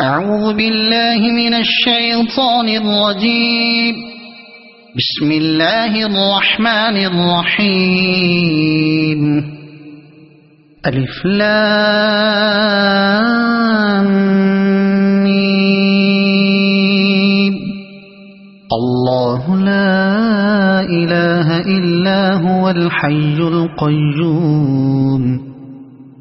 أعوذ بالله من الشيطان الرجيم. بسم الله الرحمن الرحيم. ألف لام ميم. الله لا إله إلا هو الحي القيوم.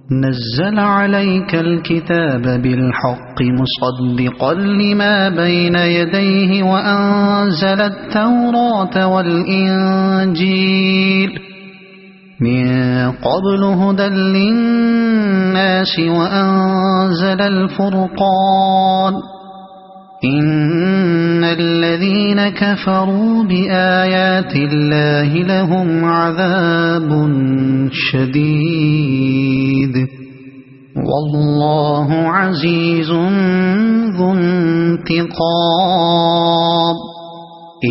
نزل عليك الكتاب بالحق مصدقا لما بين يديه وأنزل التوراة والإنجيل من قبل هدى للناس وأنزل الفرقان. إن الذين كفروا بآيات الله لهم عذاب شديد والله عزيز ذو انتقام.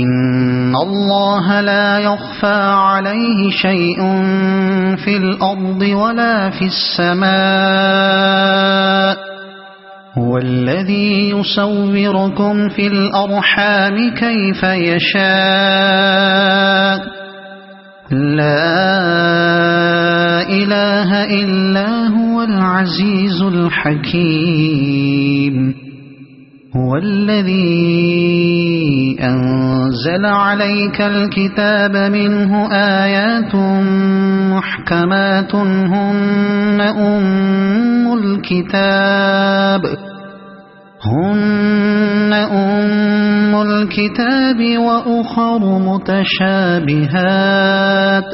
إن الله لا يخفى عليه شيء في الأرض ولا في السماء. هو الذي يصوركم في الأرحام كيف يشاء. لا إله إلا هو العزيز الحكيم. هو الذي أنزل عليك الكتاب منه آيات محكمات هن أم الكتاب وأخر متشابهات.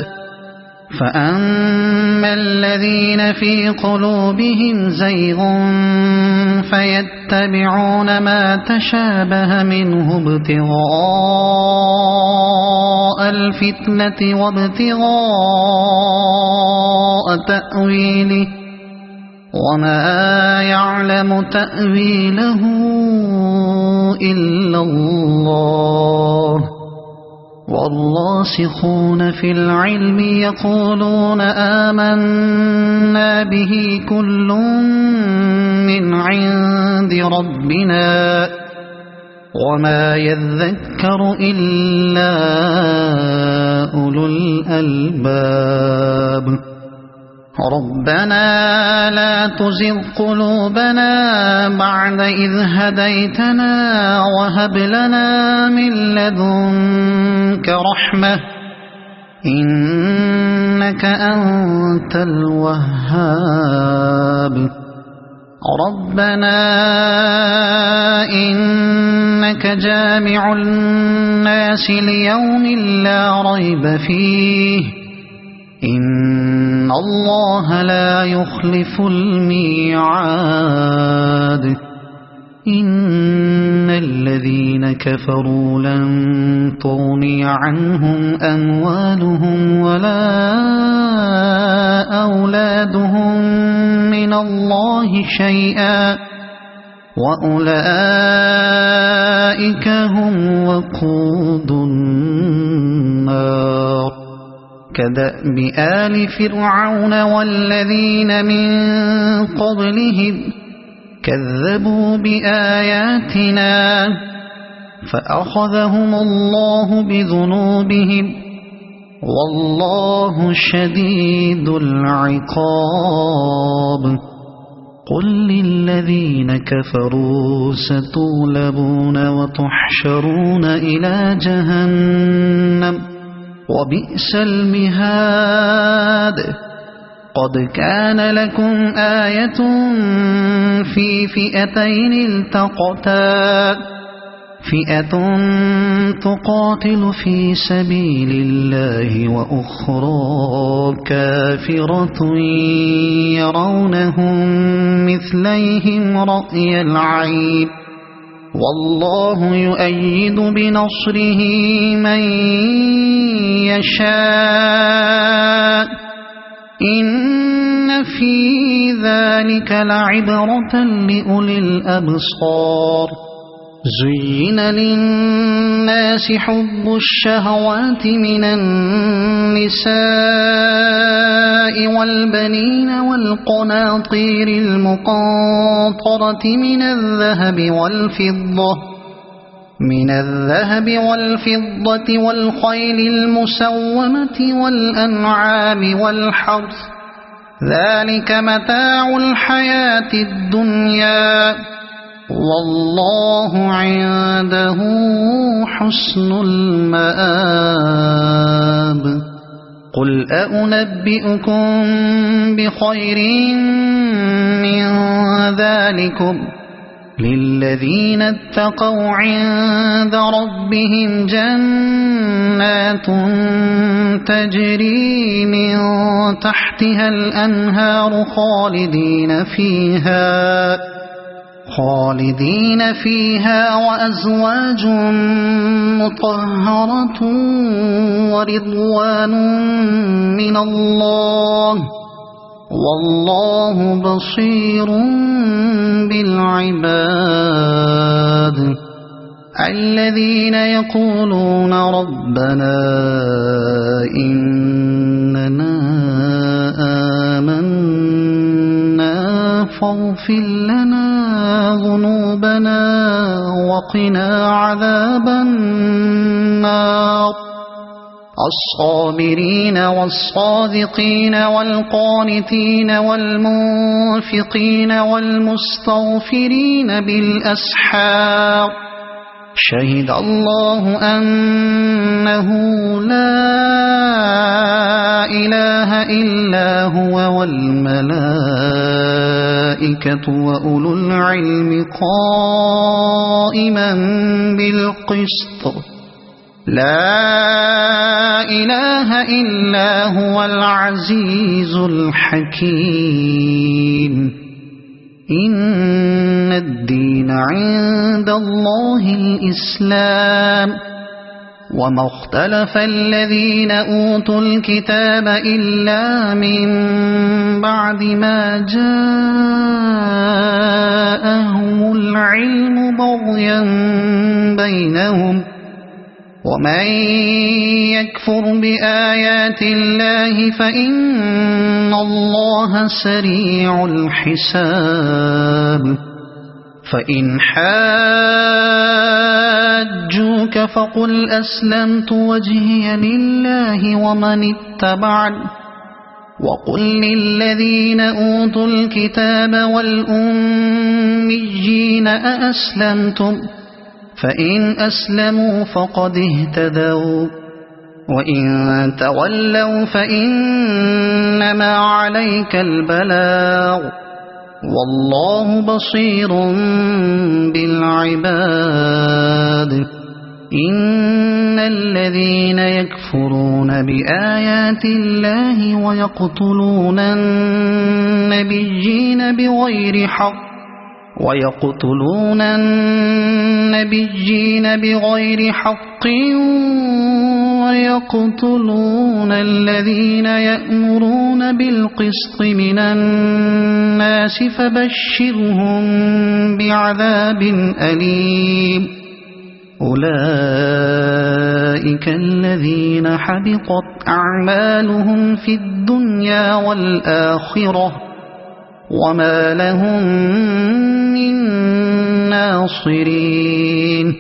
فأما الذين في قلوبهم زيغ فيتبعون ما تشابه منه ابتغاء الفتنة وابتغاء تأويله وما يعلم تأويله إلا الله. والراسخون في العلم يقولون آمنا به كل من عند ربنا وما يذكر إلا أولو الألباب. ربنا لا تزغ قلوبنا بعد إذ هديتنا وهب لنا من لدنك رحمة إنك أنت الوهاب. ربنا إنك جامع الناس ليوم لا ريب فيه إن الله لا يخلف الميعاد. إن الذين كفروا لن تغني عنهم أموالهم ولا أولادهم من الله شيئا وأولئك هم وقود النار. كدأب آل فرعون والذين من قبلهم كذبوا بآياتنا فأخذهم الله بذنوبهم والله شديد العقاب. قل للذين كفروا ستغلبون وتحشرون إلى جهنم وبئس المهاد. قد كان لكم آية في فئتين التقتا فئة تقاتل في سبيل الله وأخرى كافرة يرونهم مثليهم رأي العين والله يؤيد بنصره من يشاء. إن في ذلك لعبرة لأولي الأبصار. زين للناس حب الشهوات من النساء والبنين والقناطير المقنطرة من الذهب والفضة والخيل المسومة والأنعام والحرث ذلك متاع الحياة الدنيا والله عنده حسن المآب قل أنبئكم بخير من ذلكم للذين اتقوا عند ربهم جنات تجري من تحتها الأنهار خالدين فيها وأزواج مطهرة ورضوان من الله والله بصير بالعباد الذين يقولون ربنا إننا آمنا فاغفر لنا ذنوبنا وقنا عذاب النار الصابرين والصادقين والقانتين والمنفقين والمستغفرين بالأسحار شهد الله أنه لا إله إلا هو والملائكة وأولو العلم قائما بالقسط لا إله إلا هو العزيز الحكيم إن الدين عند الله الإسلام وما اختلف الذين أوتوا الكتاب إلا من بعد ما جاءهم العلم بغيا بينهم ومن يكفر بآيات الله فإن الله سريع الحساب فإن حاجوك فقل أسلمت وجهي لله ومن اتبعني وقل للذين أوتوا الكتاب والأميين أأسلمتم فإن أسلموا فقد اهتدوا وإن تولوا فإنما عليك البلاغ والله بصير بالعباد إن الذين يكفرون بآيات الله ويقتلون النبيين بغير حق ويقتلون الذين يأمرون بالقسط من الناس فبشرهم بعذاب أليم أولئك الذين حبطت أعمالهم في الدنيا والآخرة وما لهم من ناصرين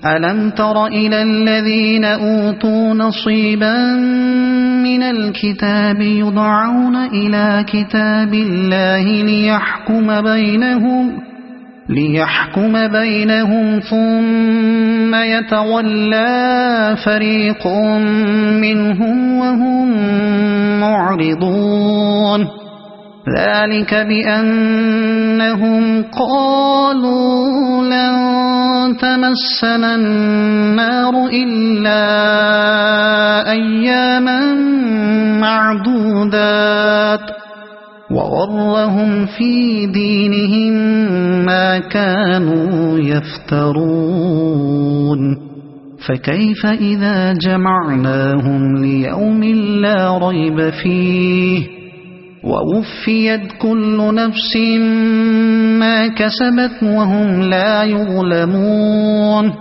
ألم تر إلى الذين أوتوا نصيبا من الكتاب يدعون إلى كتاب الله ليحكم بينهم ثم يتولى فريق منهم وهم معرضون ذلك بأنهم قالوا لن تمسنا النار إلا أياما معدودات وغرهم في دينهم ما كانوا يفترون فكيف إذا جمعناهم ليوم لا ريب فيه ووفيت كل نفس ما كسبت وهم لا يظلمون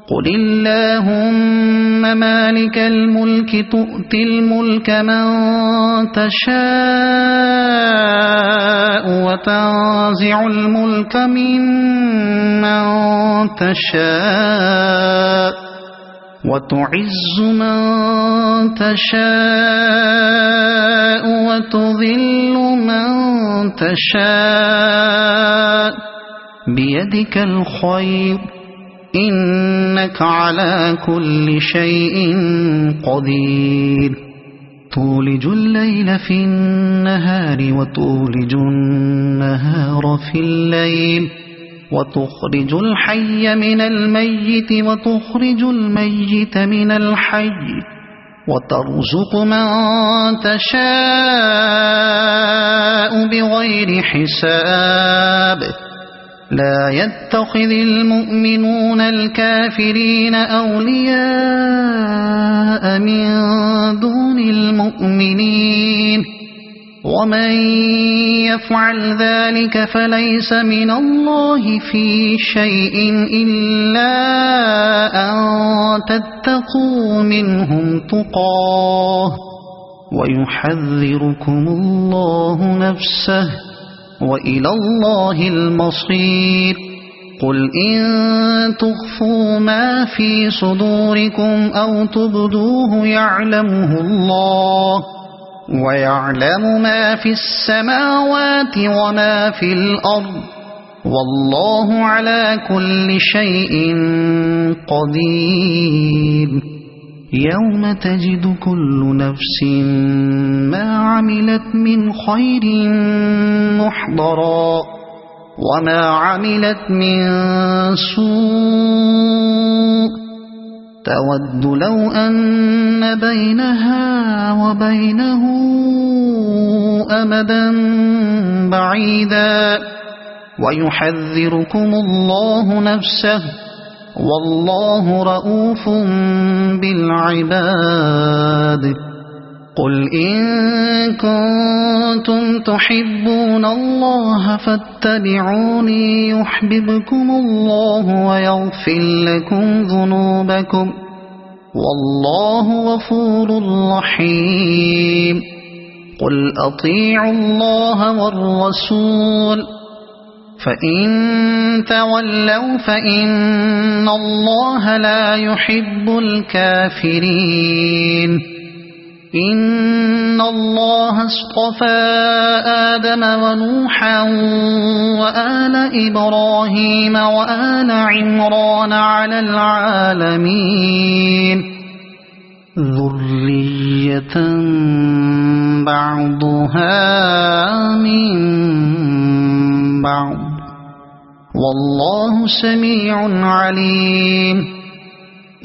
قل اللهم مالك الملك تؤتي الملك من تشاء وتنزع الملك ممن تشاء وتعز من تشاء وتذل من تشاء بيدك الخير إنك على كل شيء قدير تولج الليل في النهار وتولج النهار في الليل وتخرج الحي من الميت وتخرج الميت من الحي وترزق من تشاء بغير حساب لا يتخذ المؤمنون الكافرين أولياء من دون المؤمنين ومن يفعل ذلك فليس من الله في شيء إلا أن تتقوا منهم تقاه ويحذركم الله نفسه وإلى الله المصير قل إن تخفوا ما في صدوركم أو تبدوه يعلمه الله ويعلم ما في السماوات وما في الأرض والله على كل شيء قدير يوم تجد كل نفس ما عملت من خير محضرا وما عملت من سوء تود لو أن بينها وبينه أمدا بعيدا ويحذركم الله نفسه والله رؤوف بالعباد قل إن كنتم تحبون الله فاتبعوني يحببكم الله ويغفر لكم ذنوبكم والله غفور رحيم قل أطيعوا الله والرسول فإن تولوا فإن الله لا يحب الكافرين إن الله اصطفى آدم ونوحا وآل إبراهيم وآل عمران على العالمين ذرية بعضها من بعض والله سميع عليم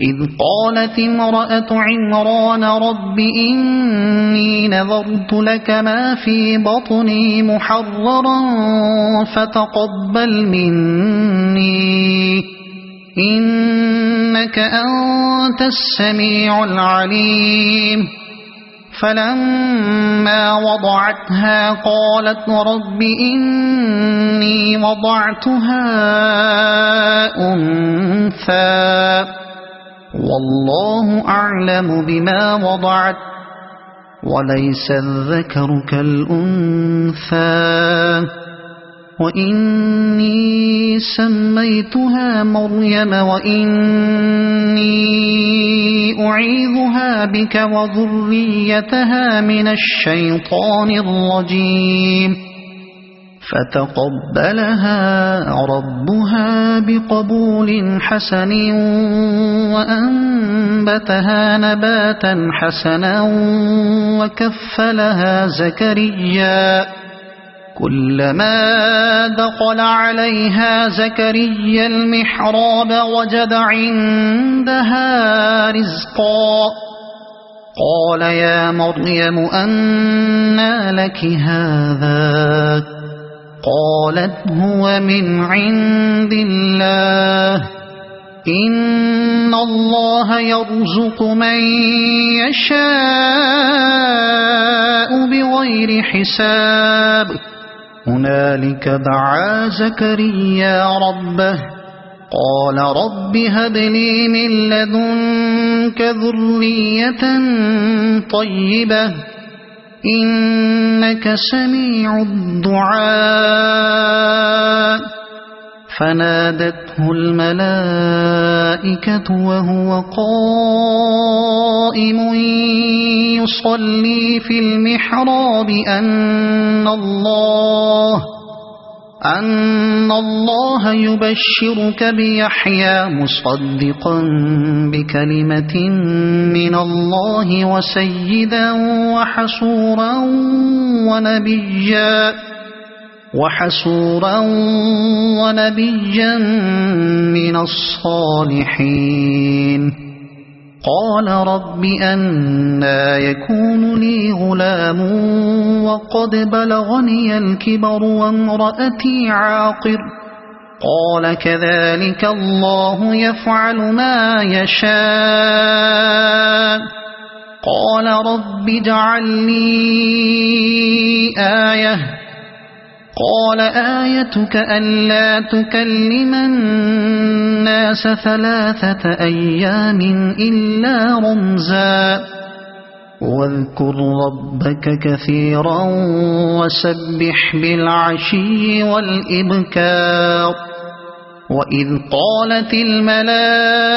إذ قالت امرأة عمران رب إني نذرت لك ما في بطني محررا فتقبل مني إنك أنت السميع العليم فلما وضعتها قالت رب إني وضعتها أنثى والله أعلم بما وضعت وليس الذكر كالأنثى وإني سميتها مريم وإني أعيذها بك وذريتها من الشيطان الرجيم فتقبلها ربها بقبول حسن وأنبتها نباتا حسنا وكفلها زكريا كلما دخل عليها زكريا المحراب وجد عندها رزقا قال يا مريم أنى لك هذا قالت هو من عند الله إن الله يرزق من يشاء بغير حساب هنالك دعا زكريا ربه قال رب هب لي من لدنك ذرية طيبة إنك سميع الدعاء فنادته الملائكة وهو قائم يصلي في المحراب أن الله يبشرك بيحيى مصدقا بكلمة من الله وسيدا وحسورا ونبيا من الصالحين قال رب أنى يكون لي غلام وقد بلغني الكبر وامرأتي عاقر قال كذلك الله يفعل ما يشاء قال رب اجعل لي آية قال آيتك ألا تكلم الناس 3 أيام إلا رمزا واذكر ربك كثيرا وسبح بالعشي والإبكار وإذ قالت الملائكة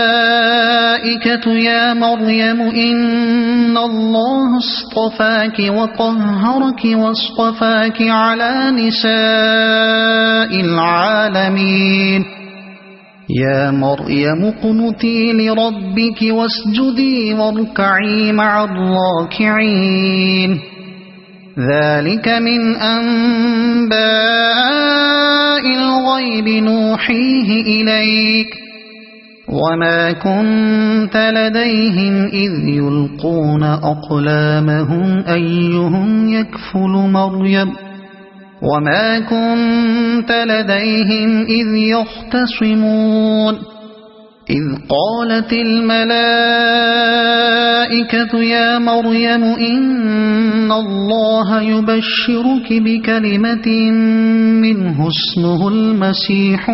يا مريم إن الله اصطفاك وطهرك واصطفاك على نساء العالمين يا مريم اقنتي لربك واسجدي واركعي مع الراكعين ذلك من أنباء الغيب نوحيه إليك وما كنت لديهم إذ يلقون أقلامهم أيهم يكفل مريم وما كنت لديهم إذ يختصمون إذ قالت الملائكة يا مريم إن الله يبشرك بكلمة منه اسمه المسيح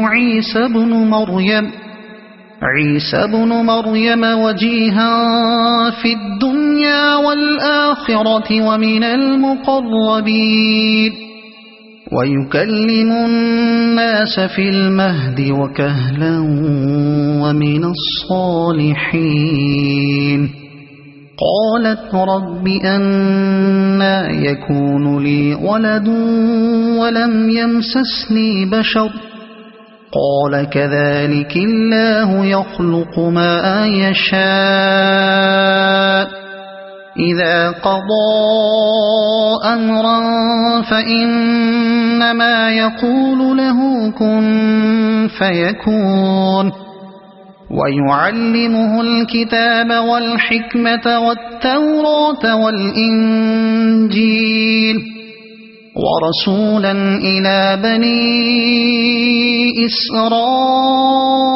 عيسى بن مريم وجيها في الدنيا والآخرة ومن المقربين ويكلم الناس في المهد وكهلا ومن الصالحين قالت رب أنى يكون لي ولد ولم يمسسني بشر قال كذلك الله يخلق ما يشاء إذا قضى أمرا فإنما يقول له كن فيكون ويعلمه الكتاب والحكمة والتوراة والإنجيل ورسولا إلى بني إسرائيل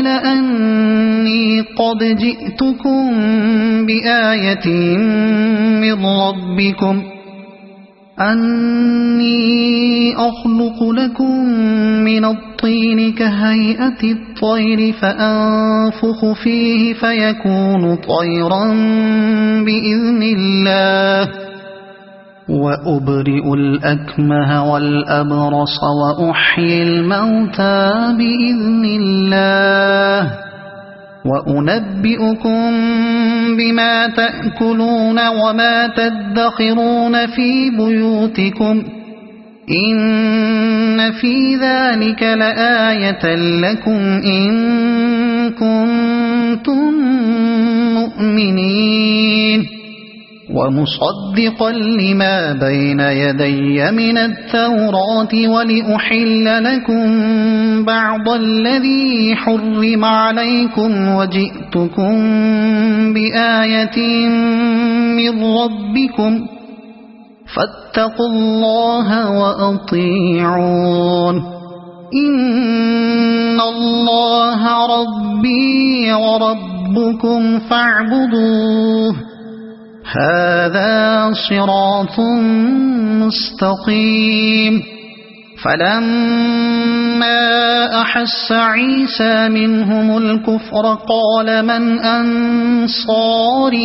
أني قد جئتكم بآية من ربكم أني أخلق لكم من الطين كهيئة الطير فأنفخ فيه فيكون طيرا بإذن الله وأبرئ الأكمه والأبرص وأحيي الموتى بإذن الله وأنبئكم بما تأكلون وما تدخرون في بيوتكم إن في ذلك لآية لكم إن كنتم مؤمنين ومصدقا لما بين يدي من التوراة ولأحل لكم بعض الذي حرم عليكم وجئتكم بآية من ربكم فاتقوا الله وأطيعون إن الله ربي وربكم فاعبدوه هذا صراط مستقيم فلما أحس عيسى منهم الكفر قال من أنصاري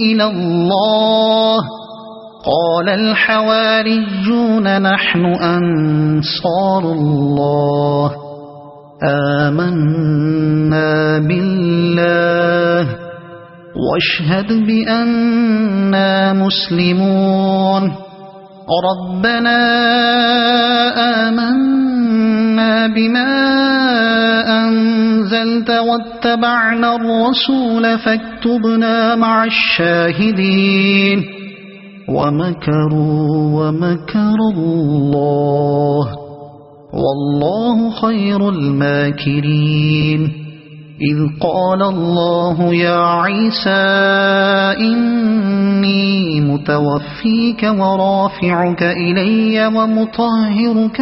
إلى الله قال الحواريون نحن أنصار الله آمنا بالله واشهد بأننا مسلمون ربنا آمنا بما أنزلت واتبعنا الرسول فاكتبنا مع الشاهدين ومكروا ومكر الله والله خير الماكرين إذ قال الله يا عيسى إني متوفيك ورافعك إلي ومطهرك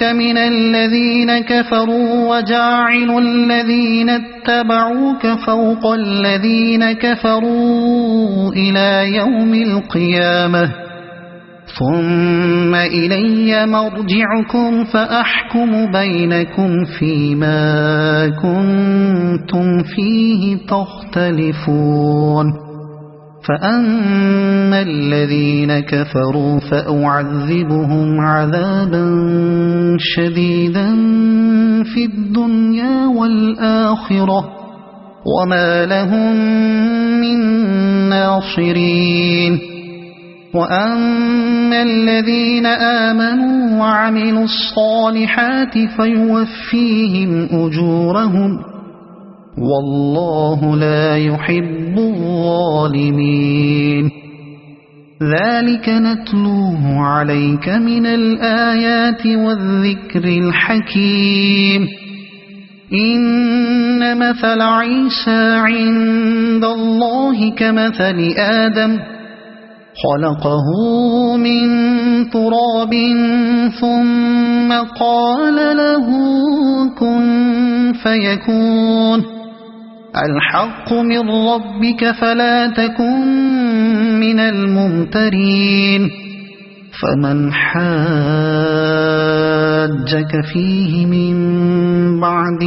من الذين كفروا وجاعل الذين اتبعوك فوق الذين كفروا إلى يوم القيامة ثم إلي مرجعكم فأحكم بينكم فيما كنتم فيه تختلفون فأما الذين كفروا فأعذبهم عذابا شديدا في الدنيا والآخرة وما لهم من ناصرين وأما الذين آمنوا وعملوا الصالحات فيوفيهم أجورهم والله لا يحب الظالمين ذلك نتلوه عليك من الآيات والذكر الحكيم إن مثل عيسى عند الله كمثل آدم خلقه من تراب ثم قال له كن فيكون الحق من ربك فلا تكن من الممترين فمن حاجك فيه من بعد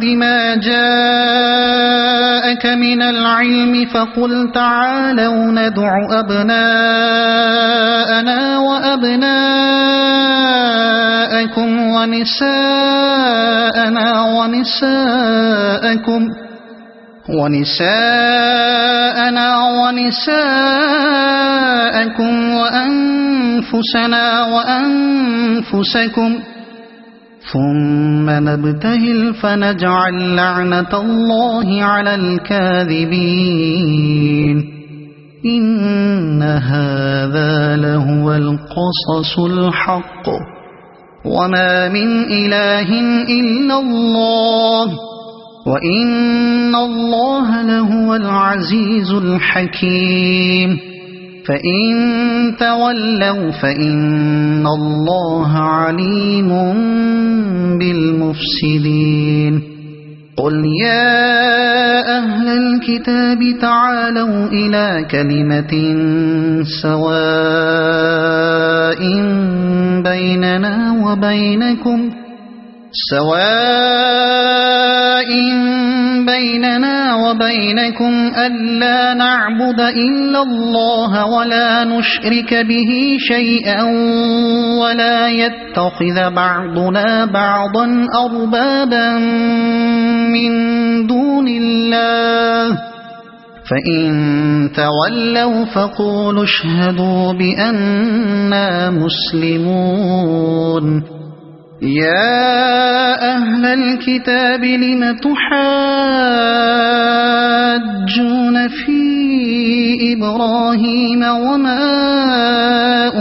ما جاءك من العلم فقل تعالوا ندع أبناءنا وأبناءكم ونساءنا ونساءكم وأنفسنا وأنفسكم ثم نبتهل فنجعل لعنة الله على الكاذبين إن هذا لهو القصص الحق وما من إله إلا الله وإن الله لهو العزيز الحكيم فإن تولوا فإن الله عليم بالمفسدين قل يا أهل الكتاب تعالوا إلى كلمة سواء بيننا وبينكم ألا نعبد إلا الله ولا نشرك به شيئا ولا يتخذ بعضنا بعضا أربابا من دون الله فإن تولوا فقولوا اشهدوا بأننا مسلمون يا أهل الكتاب لم تحاجون في إبراهيم وما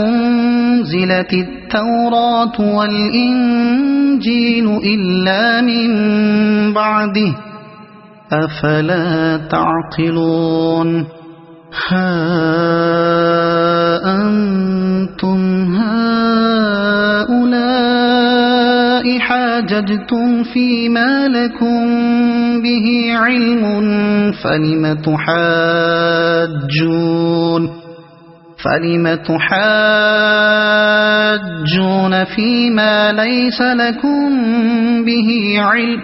أنزلت التوراة والإنجيل إلا من بعده أفلا تعقلون ها أنتم هؤلاء حاججتم فيما لكم به علم فلم تحاجون فيما ليس لكم به علم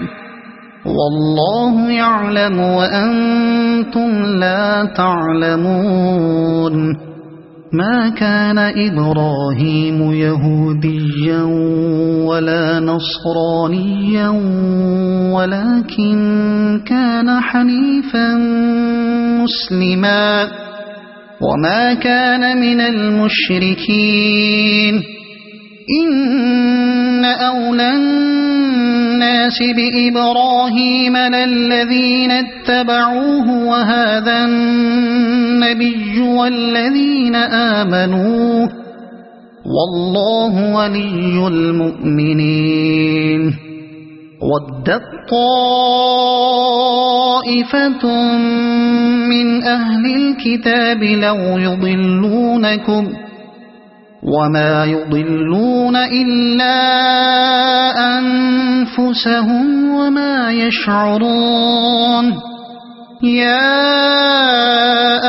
والله يعلم وأنتم لا تعلمون ما كان إبراهيم يهوديا ولا نصرانيا ولكن كان حنيفا مسلما وما كان من المشركين إن أولى الناس بإبراهيم للذين اتبعوه وهذا النبي والذين آمنوا والله ولي المؤمنين ودت طائفة من أهل الكتاب لو يضلونكم وما يضلون إلا أنفسهم وما يشعرون يا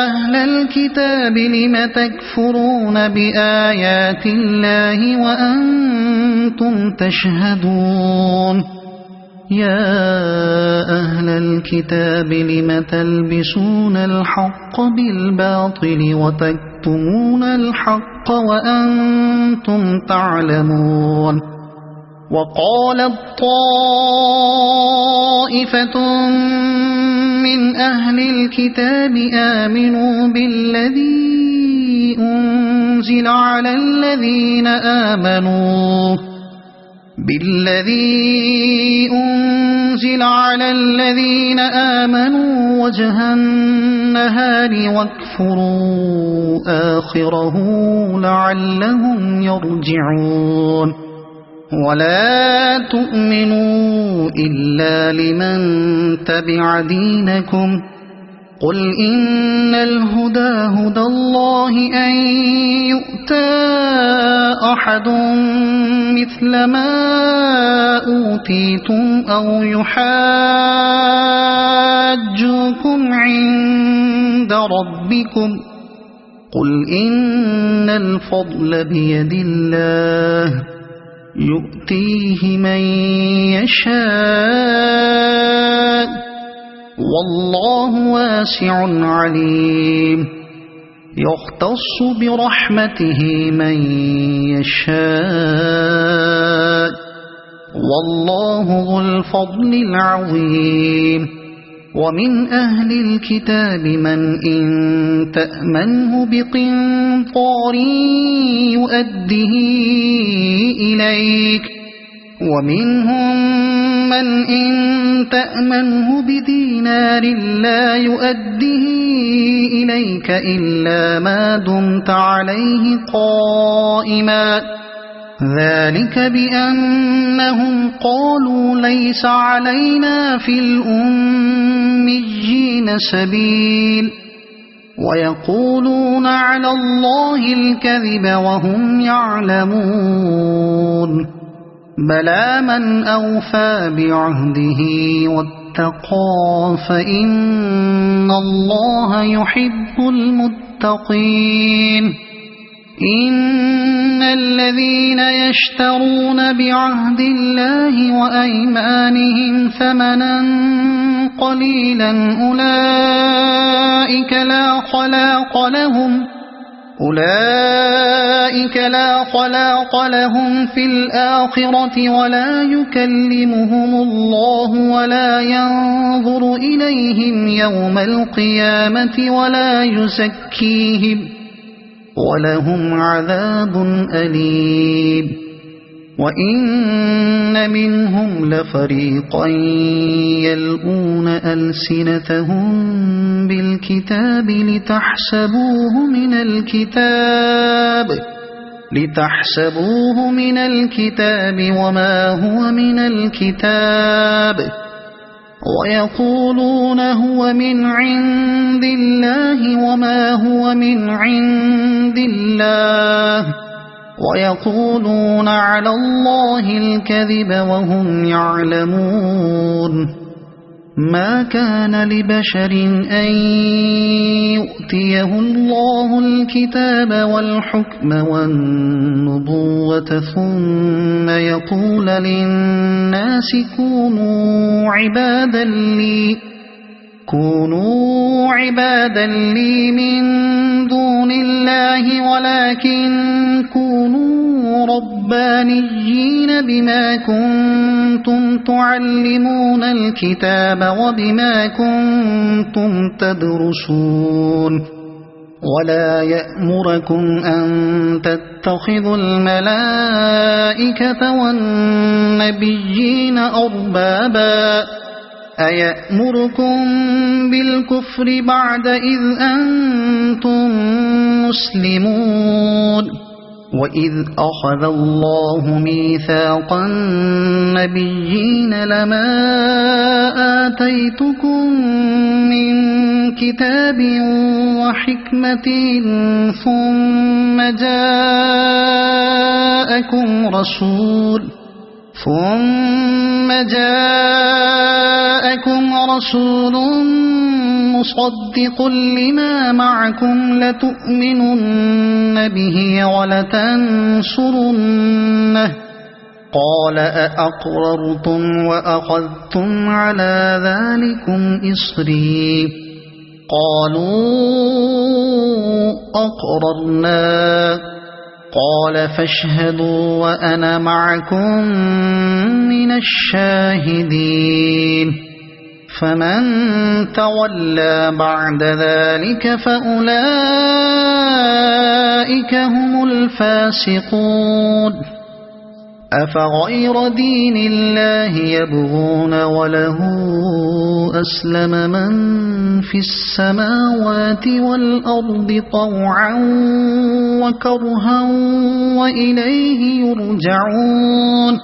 أهل الكتاب لم تكفرون بآيات الله وأنتم تشهدون يا أهل الكتاب لم تلبسون الحق بالباطل وتكتمون الحق وأنتم تعلمون وقالت طائفة من أهل الكتاب آمنوا بالذي أنزل على الذين آمنوا وجه النهار واكفروا آخره لعلهم يرجعون ولا تؤمنوا إلا لمن تبع دينكم قل إن الهدى هدى الله أن يؤتى أحد مثل ما أوتيتم أو يحاجوكم عند ربكم قل إن الفضل بيد الله يؤتيه من يشاء والله واسع عليم يختص برحمته من يشاء والله ذو الفضل العظيم ومن أهل الكتاب من إن تأمنه بقنطار يؤده إليك ومنهم من إن تأمنه بدينار لا يؤده إليك إلا ما دمت عليه قائما ذلك بأنهم قالوا ليس علينا في الأميين سبيل ويقولون على الله الكذب وهم يعلمون بلى من أوفى بعهده واتقى فإن الله يحب المتقين إن الذين يشترون بعهد الله وأيمانهم ثمنا قليلا أولئك لا خلاق لهم في الآخرة ولا يكلمهم الله ولا ينظر إليهم يوم القيامة ولا يزكيهم ولهم عذاب أليم وإن منهم لفريقا يلؤون ألسنتهم بالكتاب لتحسبوه من الكتاب وما هو من الكتاب ويقولون هو من عند الله وما هو من عند الله ويقولون على الله الكذب وهم يعلمون ما كان لبشر أن يؤتيه الله الكتاب والحكم والنبوة ثم يقول للناس كونوا عبادا لي من دون الله ولكن كونوا ربانيين بما كنتم تعلمون الكتاب وبما كنتم تدرسون ولا يأمركم أن تتخذوا الملائكة والنبيين أربابا أيأمركم بالكفر بعد إذ أنتم مسلمون وإذ أخذ الله ميثاق النبيين لما آتيتكم من كتاب وحكمة ثم جاءكم رسول مصدق لما معكم لتؤمنن به ولتنصرنه قال أأقررتم وأخذتم على ذلكم إصري قالوا أقررنا قال فاشهدوا وأنا معكم من الشاهدين فمن تولى بعد ذلك فأولئك هم الفاسقون أفغير دين الله يبغون وله أسلم من في السماوات والأرض طوعا وكرها وإليه يرجعون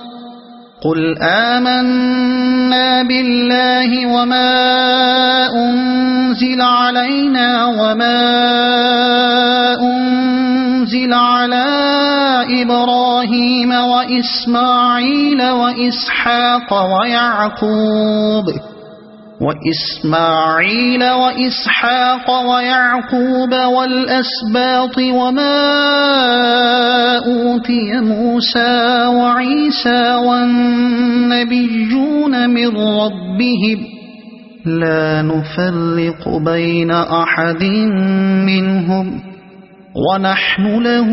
قل آمنا بالله وما أنزل علينا وما أنزل على إبراهيم وإسماعيل وإسحاق ويعقوب والأسباط وما أوتي موسى وعيسى والنبيون من ربهم لا نفرق بين أحد منهم ونحن له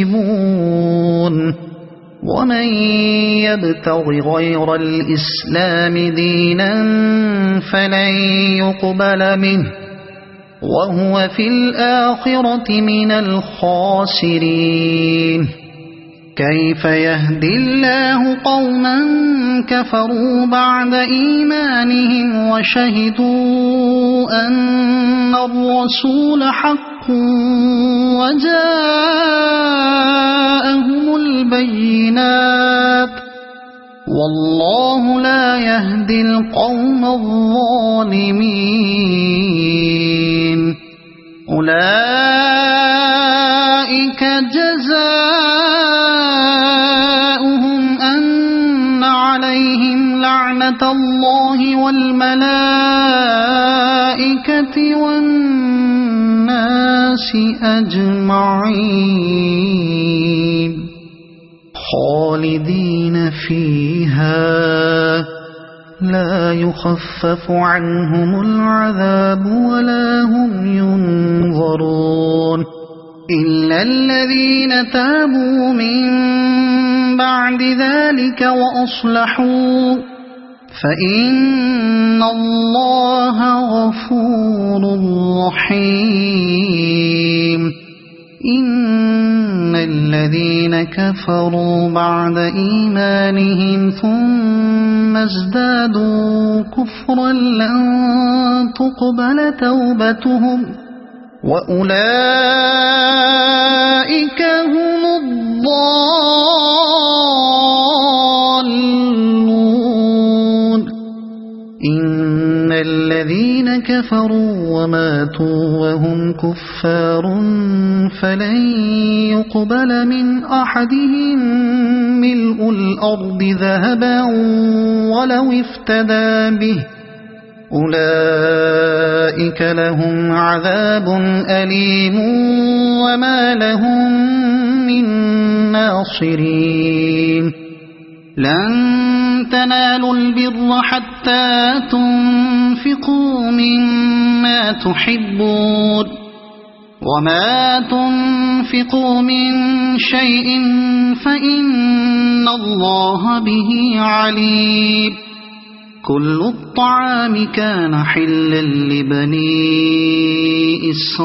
مسلمون ومن يبتغ غير الإسلام دينا فلن يقبل منه وهو في الآخرة من الخاسرين كيف يهدي الله قوما كفروا بعد إيمانهم وشهدوا أن الرسول حق وجاءهم البينات والله لا يهدي القوم الظالمين أولئك جزاؤهم أن عليهم لعنة الله والملائكة والناس أجمعين خالدين فيها لا يخفف عنهم العذاب ولا هم ينظرون إلا الذين تابوا من بعد ذلك وأصلحوا فإن الله غفور رحيم إن الذين كفروا بعد إيمانهم ثم ازدادوا كفرا لن تقبل توبتهم وأولئك هم الضالون كفروا وماتوا وهم كفار فلن يقبل من أحدهم ملء الأرض ذهبا ولو افتدى به أولئك لهم عذاب أليم وما لهم من ناصرين لن تنالوا البر حتى تنفقوا مما تحبون وما تنفقوا من شيء فإن الله به عليم كل الطعام كان حلا لبني إسرائيل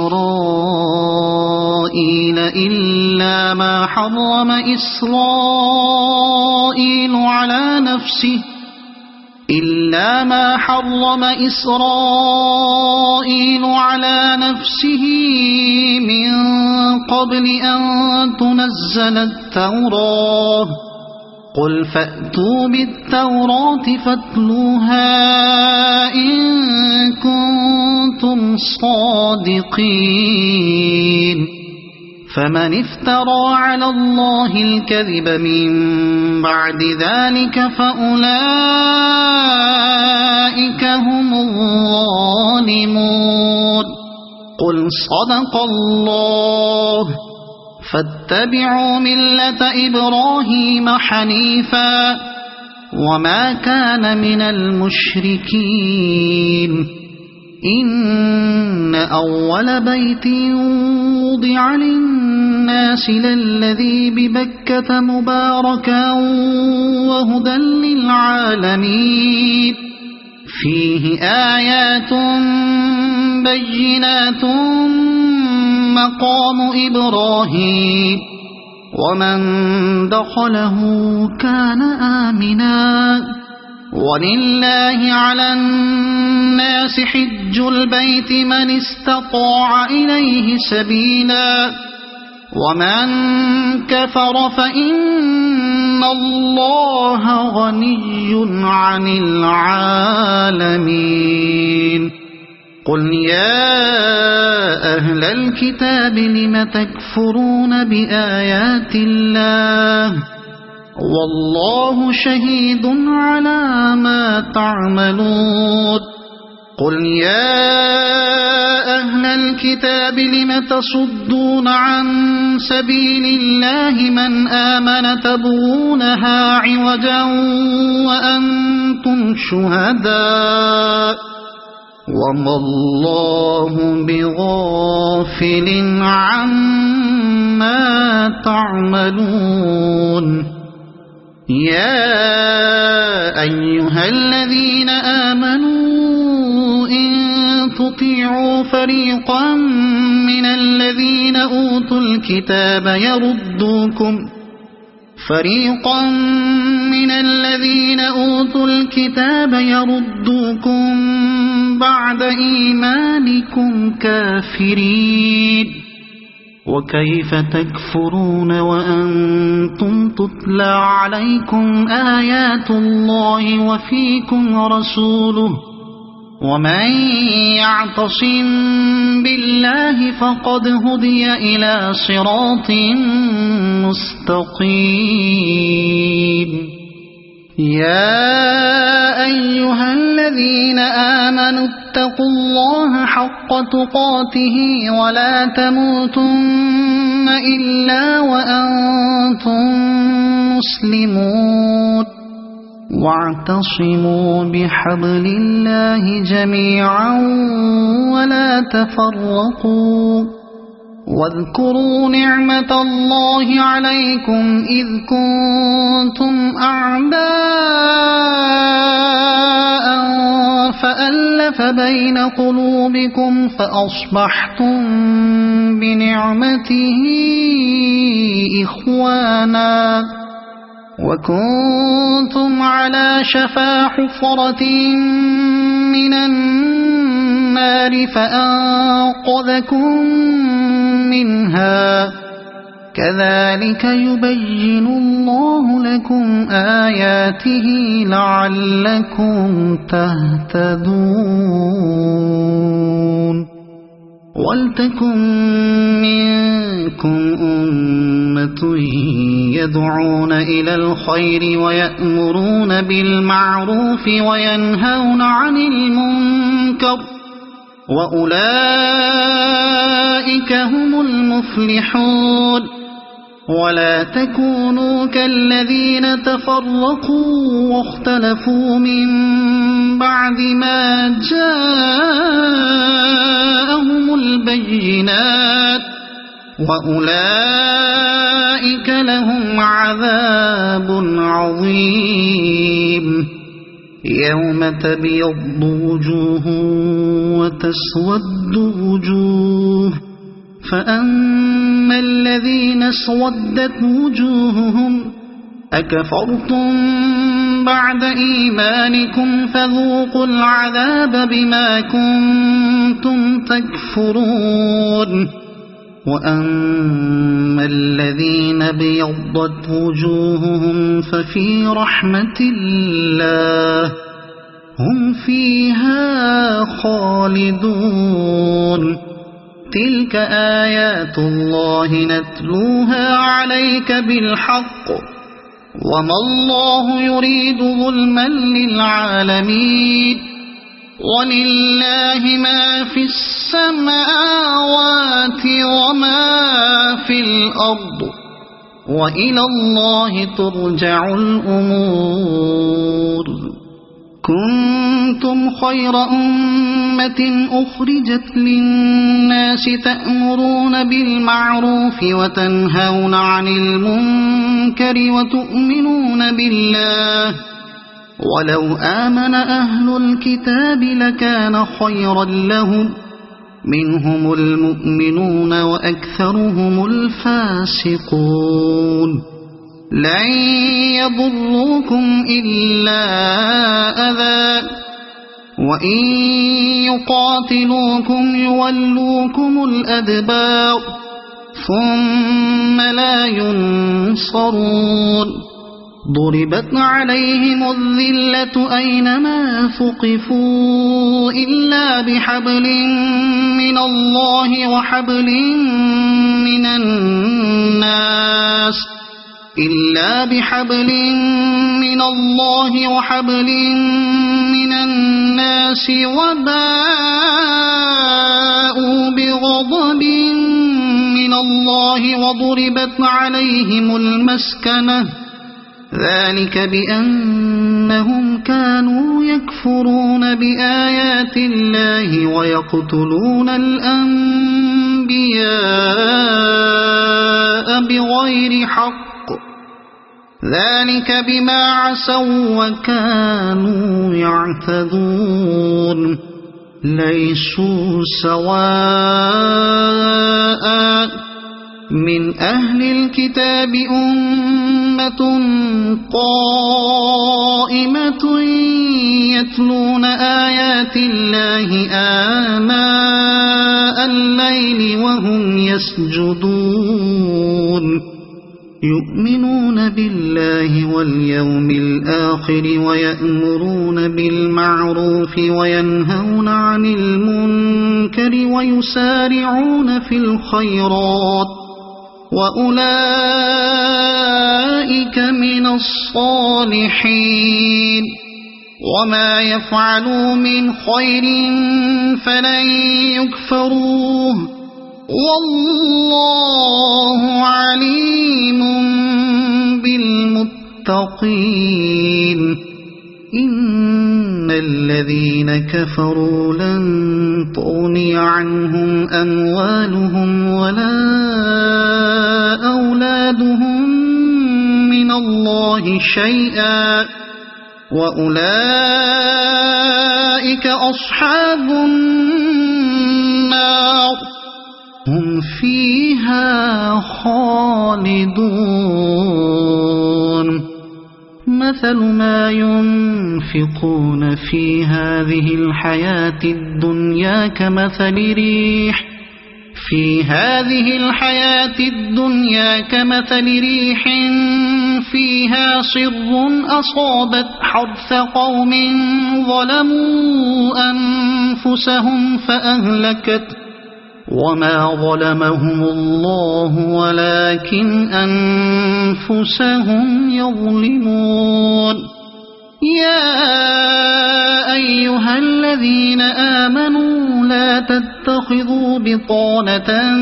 إلا ما حرم إسرائيل على نفسه من قبل أن تنزل التوراة قل فأتوا بالتوراة فاتلوها إن كنتم صادقين فمن افترى على الله الكذب من بعد ذلك فأولئك هم الظالمون قل صدق الله فاتبعوا ملة إبراهيم حنيفا وما كان من المشركين إن أول بيت وضع للناس للذي ببكة مباركا وهدى للعالمين فيه آيات بينات مقام إبراهيم ومن دخله كان آمنا ولله على الناس حج البيت من استطاع إليه سبيلا ومن كفر فإن الله غني عن العالمين قل يا أهل الكتاب لم تكفرون بآيات الله والله شهيد على ما تعملون قل يا أهل الكتاب لم تصدون عن سبيل الله من آمن تبغونها عوجا وأنتم شهداء وما الله بغافل عما تعملون يا أيها الذين آمنوا إن تطيعوا فريقا من الذين أوتوا الكتاب يردوكم بعد إيمانكم كافرين وكيف تكفرون وأنتم تتلى عليكم آيات الله وفيكم رسوله ومن يعتصم بالله فقد هدي إلى صراط مستقيم يا أيها الذين آمنوا اتقوا الله حق تقاته ولا تموتن إلا وأنتم مسلمون واعتصموا بحبل الله جميعا ولا تفرقوا واذكروا نعمة الله عليكم إذ كنتم أعداء فألف بين قلوبكم فأصبحتم بنعمته إخوانا وكنتم على شفا حفرة من النار فأنقذكم منها كذلك يبين الله لكم آياته لعلكم تهتدون ولتكن منكم أمة يدعون إلى الخير ويأمرون بالمعروف وينهون عن المنكر وأولئك هم المفلحون ولا تكونوا كالذين تفرقوا واختلفوا من بعد ما جاءهم البينات وأولئك لهم عذاب عظيم يوم تبيض وجوه وتسود وجوه فأما الذين اسودت وجوههم أكفرتم بعد إيمانكم فذوقوا العذاب بما كنتم تكفرون وأما الذين بيضت وجوههم ففي رحمة الله هم فيها خالدون تلك آيات الله نتلوها عليك بالحق وما الله يريد ظلما للعالمين ولله ما في السماوات وما في الأرض وإلى الله ترجع الأمور كنتم خير أمة أخرجت للناس تأمرون بالمعروف وتنهون عن المنكر وتؤمنون بالله ولو آمن أهل الكتاب لكان خيرا لهم منهم المؤمنون وأكثرهم الفاسقون لن يضروكم إلا أذى وإن يقاتلوكم يولوكم الأدبار ثم لا ينصرون ضربت عليهم الذلة أينما ثقفوا إلا بحبل من الله وحبل من الناس وباءوا بغضب من الله وضربت عليهم المسكنة ذلك بأنهم كانوا يكفرون بآيات الله ويقتلون الأنبياء بغير حق ذلك بما عصوا وكانوا يعتدون ليسوا سواء من أهل الكتاب أمة قائمة يتلون آيات الله آناء الليل وهم يسجدون يؤمنون بالله واليوم الآخر ويأمرون بالمعروف وينهون عن المنكر ويسارعون في الخيرات وأولئك من الصالحين وما يفعلوا من خير فلن يكفروه والله عليم بالمتقين إن الذين كفروا لن تغني عنهم أموالهم ولا أولادهم من الله شيئا وأولئك أصحاب النار هم فيها خالدون مثل ما ينفقون في هذه الحياة الدنيا كمثل ريح في هذه الحياة الدنيا كمثل ريح فيها صر أصابت حرث قوم ظلموا أنفسهم فأهلكت وما ظلمهم الله ولكن أنفسهم يظلمون يا أيها الذين آمنوا لا تتخذوا بطانة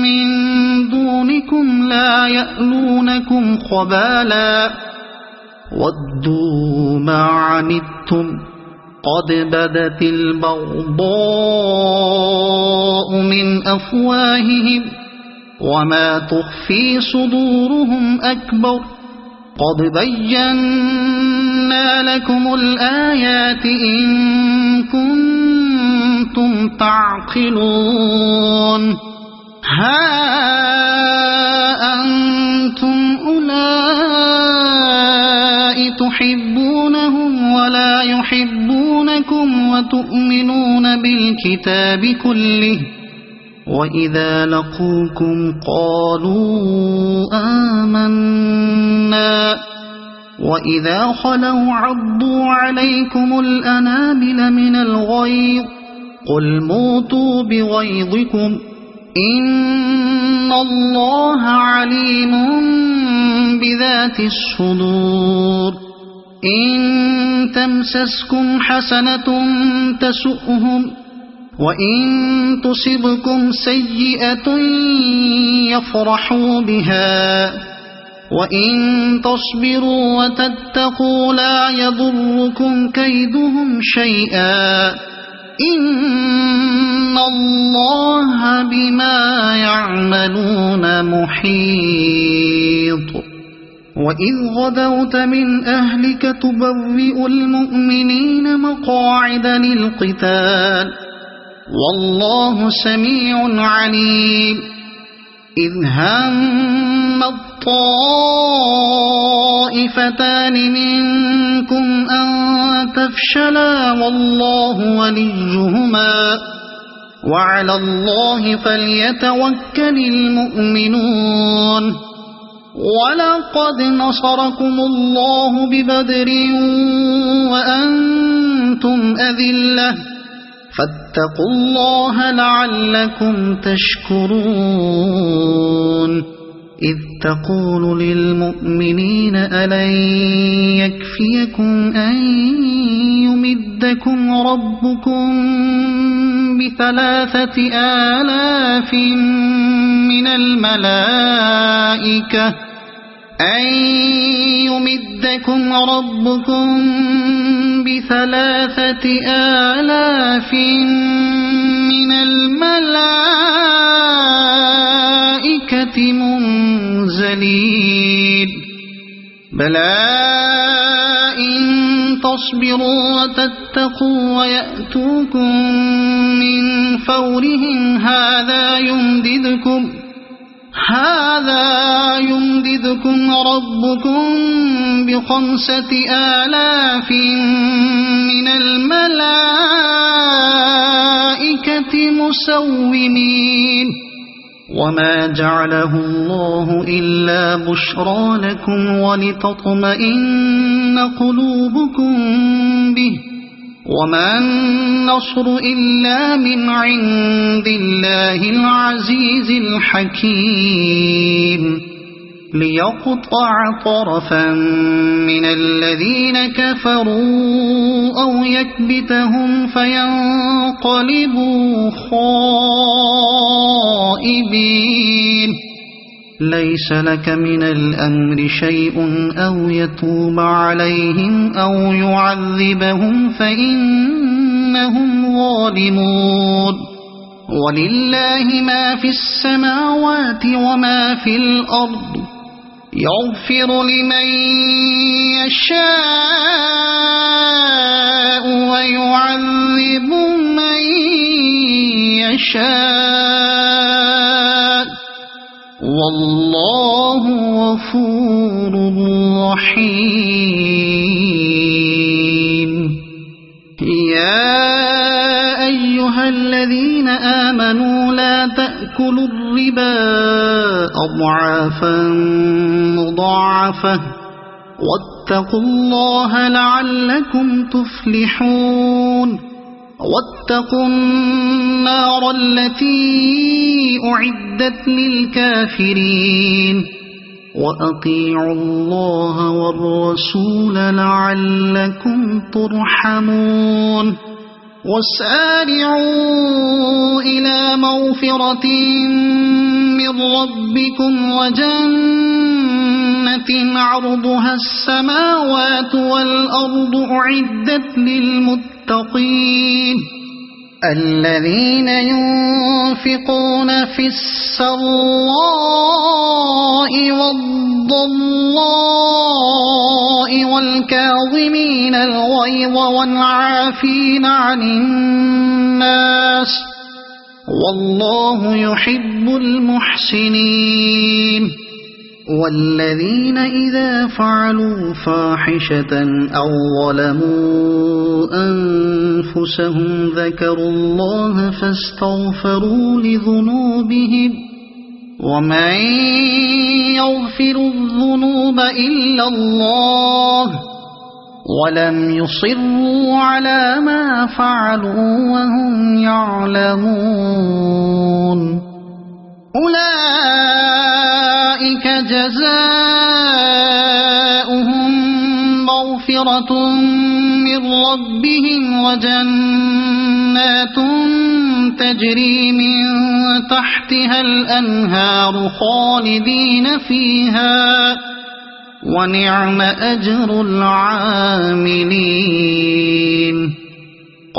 من دونكم لا يألونكم خبالا ودوا ما عنتم قد بدت البغضاء من أفواههم وما تخفي صدورهم أكبر قد بينا لكم الآيات إن كنتم تعقلون ها أنتم أولئك تحبونهم ولا يحبونكم وتؤمنون بالكتاب كله وإذا لقوكم قالوا آمنا وإذا خلوا عضوا عليكم الأنامل من الغيظ قل موتوا بغيظكم إن الله عليم بذات الصدور إن تمسسكم حسنة تسؤهم وإن تصبكم سيئة يفرحوا بها وإن تصبروا وتتقوا لا يضركم كيدهم شيئا إن الله بما يعملون محيط وإذ غدوت من أهلك تبوئ المؤمنين مقاعد للقتال والله سميع عليم إذ هم الطائفتان منكم أن تفشلا والله وليهما وعلى الله فليتوكل المؤمنون ولقد نصركم الله ببدر وأنتم أذلة فاتقوا الله لعلكم تشكرون إذ تقول للمؤمنين ألن يكفيكم أن يمدكم ربكم ب3,000 من الملائكة أن يمدكم ربكم ب3,000 من الملائكة منزلين بلى إن تصبروا وتتقوا ويأتوكم من فورهم هذا يمددكم ربكم ب5,000 من الملائكة مسومين وما جعله الله إلا بشرى لكم ولتطمئن قلوبكم به وما النصر إلا من عند الله العزيز الحكيم ليقطع طرفا من الذين كفروا أو يكبتهم فينقلبوا خائبين ليس لك من الأمر شيء أو يتوب عليهم أو يعذبهم فإنهم ظالمون ولله ما في السماوات وما في الأرض يغفر لمن يشاء ويعذب من يشاء والله غفور رحيم يا أيها الذين آمنوا لا تأكلوا الربا أضعافا مضاعفة واتقوا الله لعلكم تفلحون واتقوا النار التي أعدت للكافرين وأطيعوا الله والرسول لعلكم ترحمون وسارعوا إلى مغفرة من ربكم وجنة عرضها السماوات والأرض أعدت للمتقين الذين ينفقون في السراء والضراء والكاظمين الغيظ والعافين عن الناس والله يحب المحسنين والذين إذا فعلوا فاحشة أو ظلموا أنفسهم ذكروا الله فاستغفروا لذنوبهم ومن يغفر الذنوب إلا الله ولم يصروا على ما فعلوا وهم يعلمون أولئك جزاؤهم مغفرة من ربهم وجنات تجري من تحتها الأنهار خالدين فيها ونعم أجر العاملين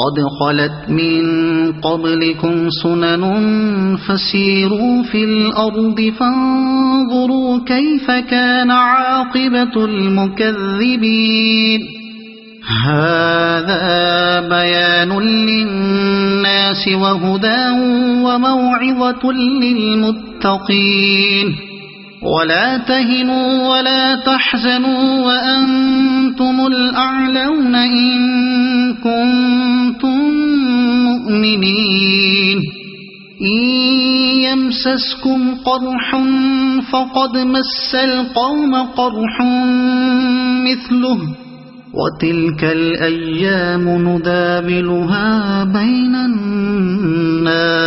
قد خلت من قبلكم سنن فسيروا في الأرض فانظروا كيف كان عاقبة المكذبين هذا بيان للناس وهدى وموعظة للمتقين ولا تهنوا ولا تحزنوا وأنتم الأعلون إن كنتم مؤمنين إن يمسسكم قرح فقد مس القوم قرح مثله وتلك الأيام نداولها بين الناس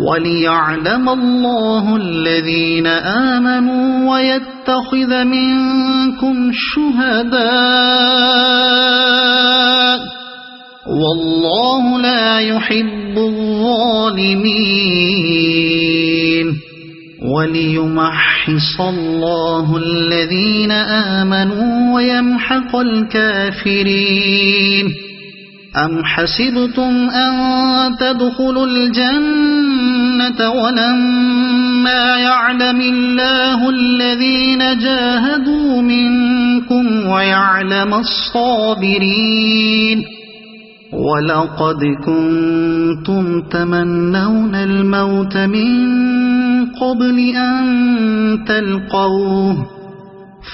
وليعلم الله الذين آمنوا ويتخذ منكم شهداء والله لا يحب الظالمين وليمحص الله الذين آمنوا ويمحق الكافرين أم حسبتم أن تدخلوا الجنة ولما يعلم الله الذين جاهدوا منكم ويعلم الصابرين ولقد كنتم تمنون الموت من قبل أن تلقوه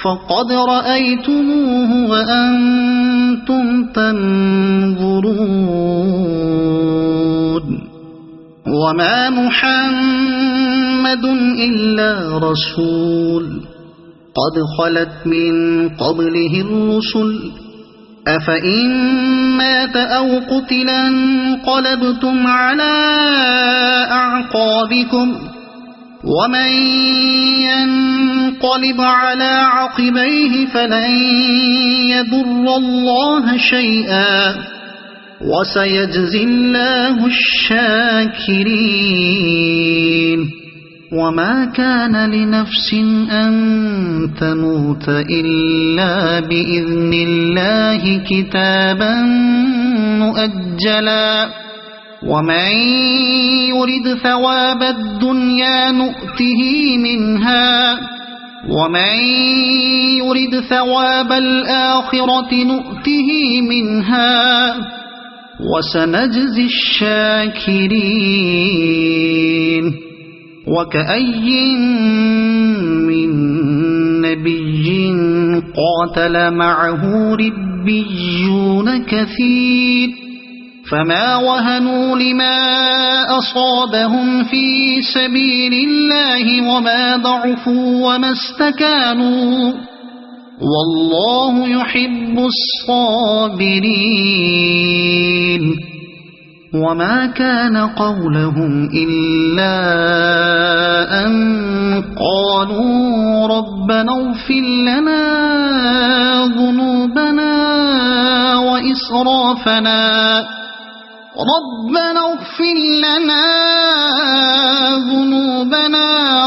فقد رأيتموه وأنتم تنظرون وما محمد إلا رسول قد خلت من قبله الرسل أفإن مات أو قتل انقلبتم على أعقابكم ومن ينقلب على عقبيه فلن يضر الله شيئا وسيجزي الله الشاكرين وما كان لنفس أن تموت إلا بإذن الله كتابا مؤجلا ومن يرد ثواب الدنيا نؤته منها ومن يرد ثواب الآخرة نؤته منها وسنجزي الشاكرين وكأي من نبي قاتل معه ربيون كثير فما وهنوا لما أصابهم في سبيل الله وما ضعفوا وما استكانوا والله يحب الصابرين وما كان قولهم إلا أن قالوا ربنا اغفر لنا ذنوبنا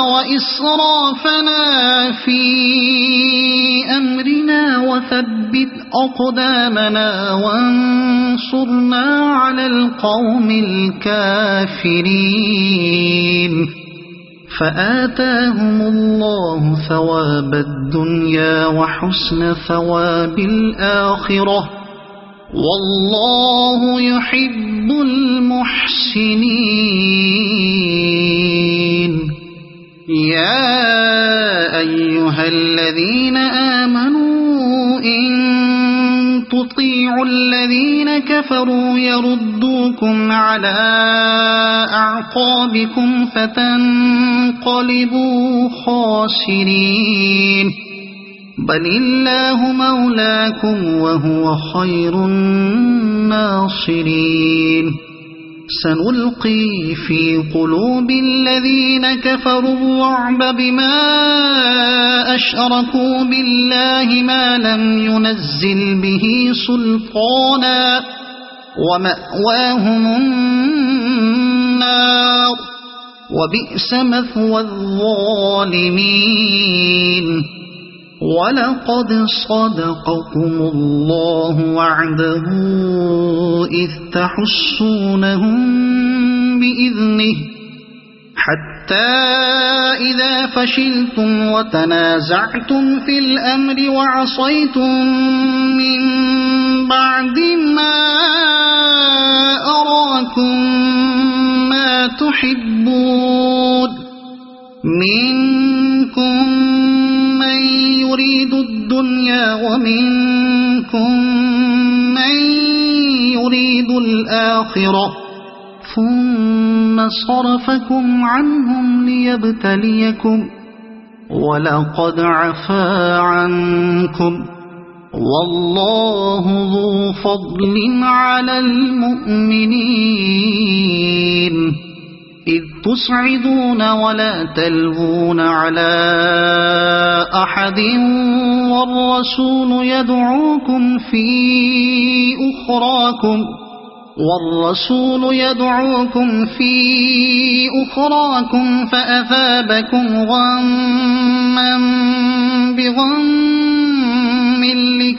وإسرافنا في أمرنا وثبت أقدامنا وانصرنا على القوم الكافرين فآتاهم الله ثواب الدنيا وحسن ثواب الآخرة والله يحب المحسنين يا أيها الذين آمنوا إن تطيعوا الذين كفروا يردوكم على أعقابكم فتنقلبوا خاسرين بل الله مولاكم وهو خير الناصرين سنلقي في قلوب الذين كفروا الرعب بما أشركوا بالله ما لم ينزل به سلطانا ومأواهم النار وبئس مثوى الظالمين ولقد صدقكم الله وعده إذ تحسونهم بإذنه حتى إذا فشلتم وتنازعتم في الأمر وعصيتم من بعد ما أراكم ما تحبون منكم من يريد الدنيا ومنكم من يريد الآخرة ثم صرفكم عنهم ليبتليكم ولقد عفا عنكم والله ذو فضل على المؤمنين إذ تصعدون ولا تلوون على أحد والرسول يدعوكم في أخراكم فأثابكم غما بغم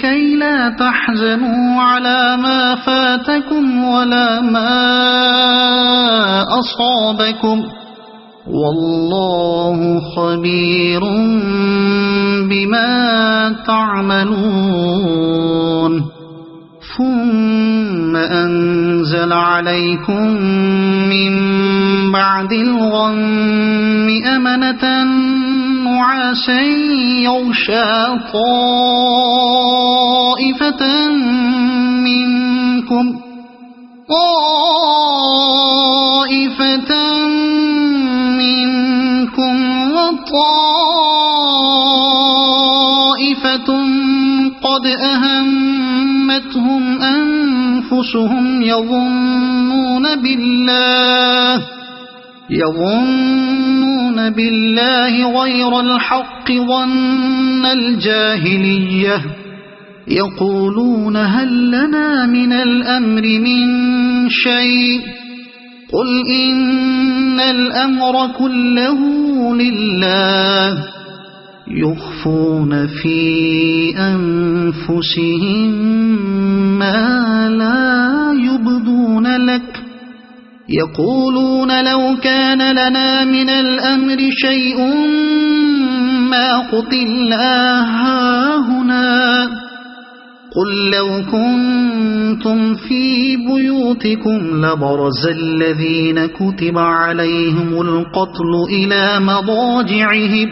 لكي لا تحزنوا على ما فاتكم ولا ما أصابكم والله خبير بما تعملون ثم أنزل عليكم من بعد الغم أمنة نعاسا يغشى طائفة منكم وطائفة قد أهمتهم أنفسهم يظنون بالله غير الحق ظن الجاهلية يقولون هل لنا من الأمر من شيء قل إن الأمر كله لله يخفون في أنفسهم ما لا يبدون لك يقولون لو كان لنا من الأمر شيء ما قتلنا هاهنا قل لو كنتم في بيوتكم لبرز الذين كتب عليهم القتل إلى مضاجعهم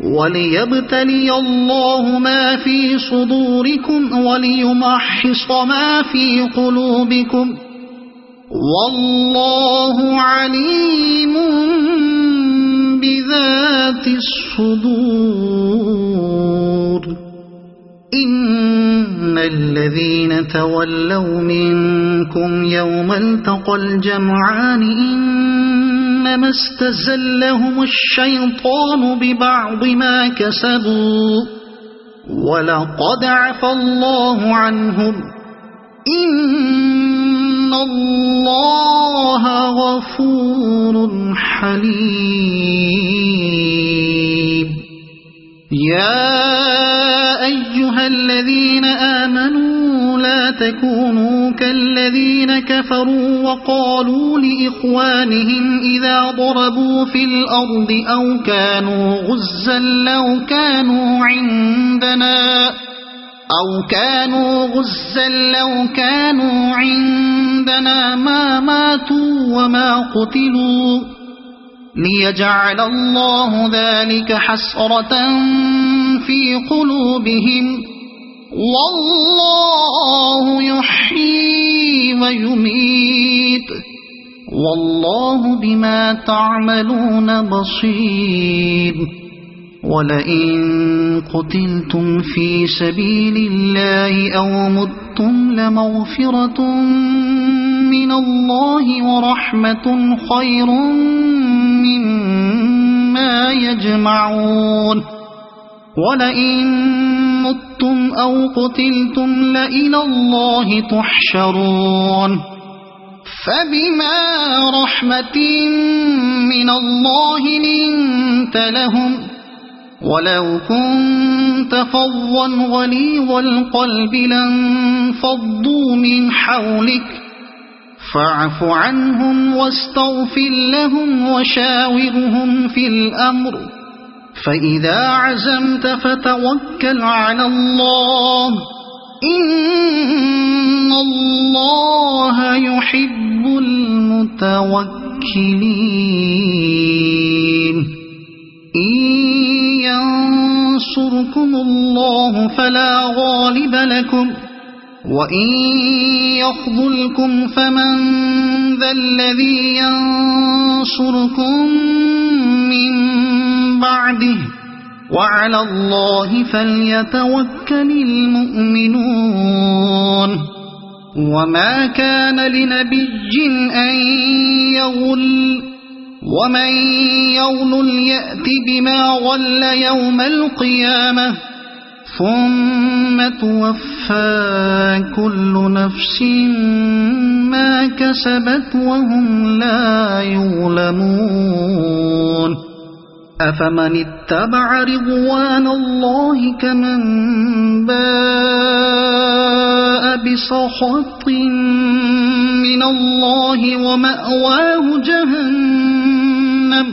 وليبتلي الله ما في صدوركم وليمحص ما في قلوبكم والله عليم بذات الصدور. إن الذين تولوا منكم يوم التقى الجمعان إنما استزلهم الشيطان ببعض ما كسبوا ولقد عفى الله عنهم إن الله غفور حليم. يا أيها الذين آمنوا لا تكونوا كالذين كفروا وقالوا لإخوانهم إذا ضربوا في الأرض أو كانوا غزا لو كانوا عندنا ما ماتوا وما قتلوا ليجعل الله ذلك حسرة في قلوبهم والله يحيي ويميت والله بما تعملون بصير. ولئن قتلتم في سبيل الله أو متم لمغفرة من الله ورحمة خير مما يجمعون. ولئن متم أو قتلتم لإلى الله تحشرون. فبما رحمة من الله لنت لهم ولو كنت فظا غليظ القلب لانفضوا من حولك فاعف عنهم واستغفر لهم وشاورهم في الأمر فإذا عزمت فتوكل على الله إن الله يحب المتوكلين. إن ينصركم الله فلا غالب لكم وإن يخذلكم فمن ذا الذي ينصركم من بعده وعلى الله فليتوكل المؤمنون. وما كان لنبي أن يغل ومن يغل يأت بما غل يوم القيامة ثم توفى كل نفس ما كسبت وهم لا يظلمون. أفمن اتبع رضوان الله كمن باء بسخط من الله ومأواه جهنم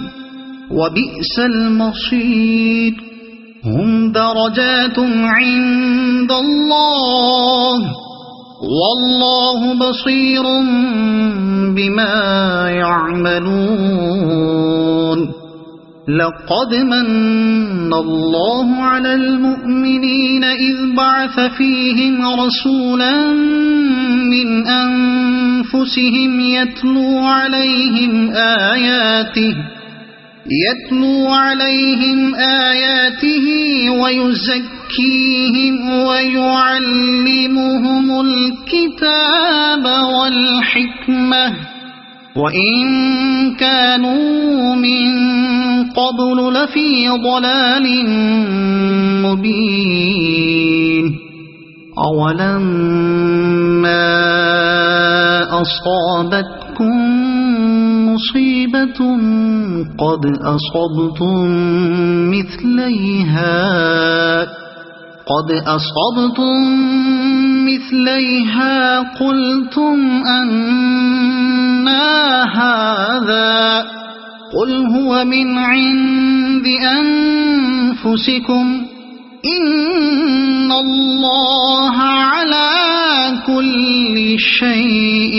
وبئس المصير. هم درجات عند الله والله بصير بما يعملون. لقد من الله على المؤمنين إذ بعث فيهم رسولا من أنفسهم يتلو عليهم آياته ويزكيهم ويعلمهم الكتاب والحكمة وإن كانوا من قبل لفي ضلال مبين. أولما أصابتكم مصيبة قد أصبتم مثليها قلتم أنى هذا قل هو من عند أنفسكم إن الله على كل شيء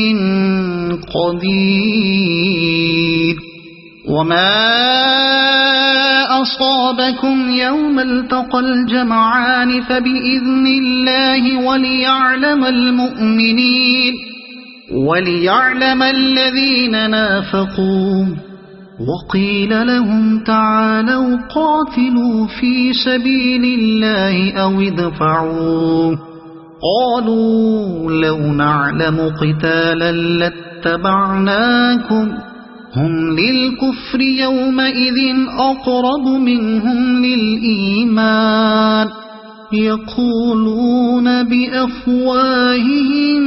قدير. وما أصابكم يوم التقى الجمعان فبإذن الله وليعلم المؤمنين. وليعلم الذين نافقوا وقيل لهم تعالوا قاتلوا في سبيل الله أو ادفعوا قالوا لو نعلم قتالا لاتبعناكم هم للكفر يومئذ أقرب منهم للإيمان يقولون بأفواههم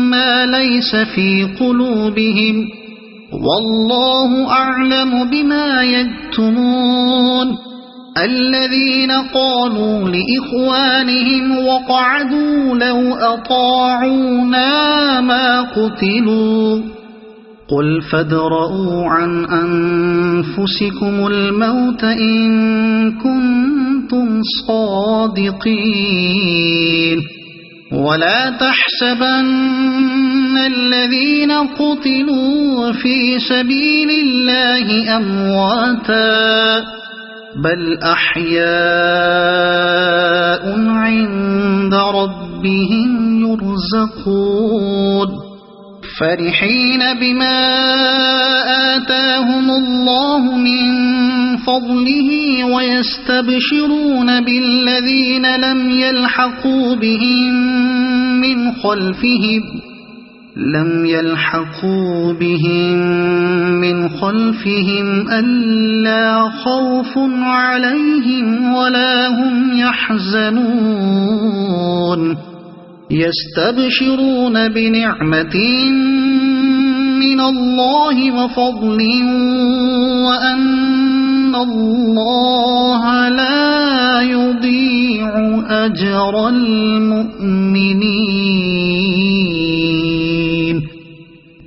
ما ليس في قلوبهم والله أعلم بما يكتمون الذين قالوا لإخوانهم وقعدوا لو أطاعونا ما قتلوا قل فادرءوا عن أنفسكم الموت إن كنتم صادقين ولا تحسبن الذين قتلوا في سبيل الله أمواتا بل أحياء عند ربهم يرزقون فرحين بما آتاهم الله من فضله ويستبشرون بالذين لم يلحقوا بهم من خلفهم ألا خوف عليهم ولا هم يحزنون يستبشرون بنعمة من الله وفضل وأن الله لا يضيع أجر المؤمنين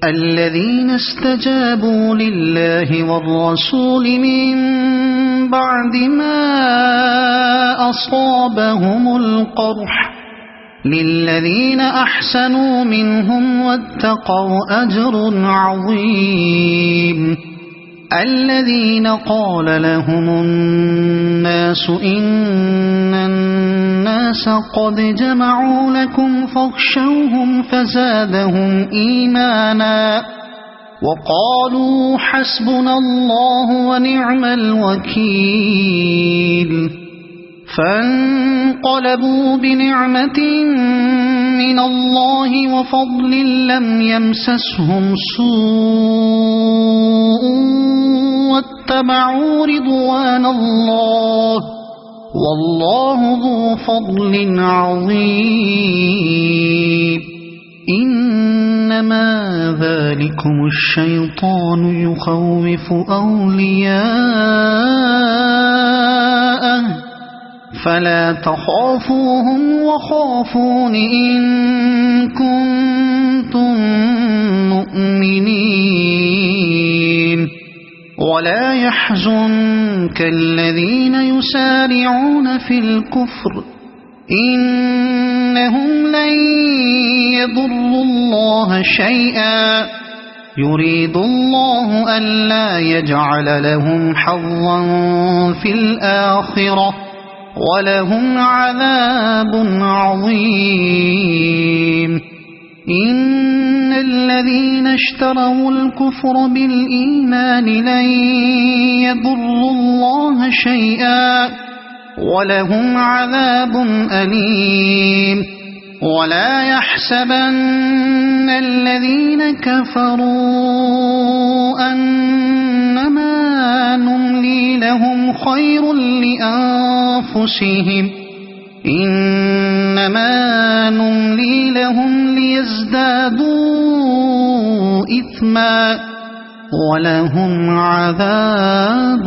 الذين استجابوا لله والرسول من بعد ما أصابهم القرح للذين أحسنوا منهم واتقوا أجر عظيم الذين قال لهم الناس إن الناس قد جمعوا لكم فاخشوهم فزادهم إيمانا وقالوا حسبنا الله ونعم الوكيل فانقلبوا بنعمة من الله وفضل لم يمسسهم سوء واتبعوا رضوان الله والله ذو فضل عظيم إنما ذلكم الشيطان يخوف أولياءه فلا تخافوهم وخافون إن كنتم مؤمنين ولا يحزنك الذين يسارعون في الكفر إنهم لن يضروا الله شيئا يريد الله ألا يجعل لهم حظا في الآخرة ولهم عذاب عظيم إن الذين اشتروا الكفر بالإيمان لن يضروا الله شيئا ولهم عذاب أليم ولا يحسبن الذين كفروا أنما نملي لهم خير لأنفسهم إنما نملي لهم ليزدادوا إثما ولهم عذاب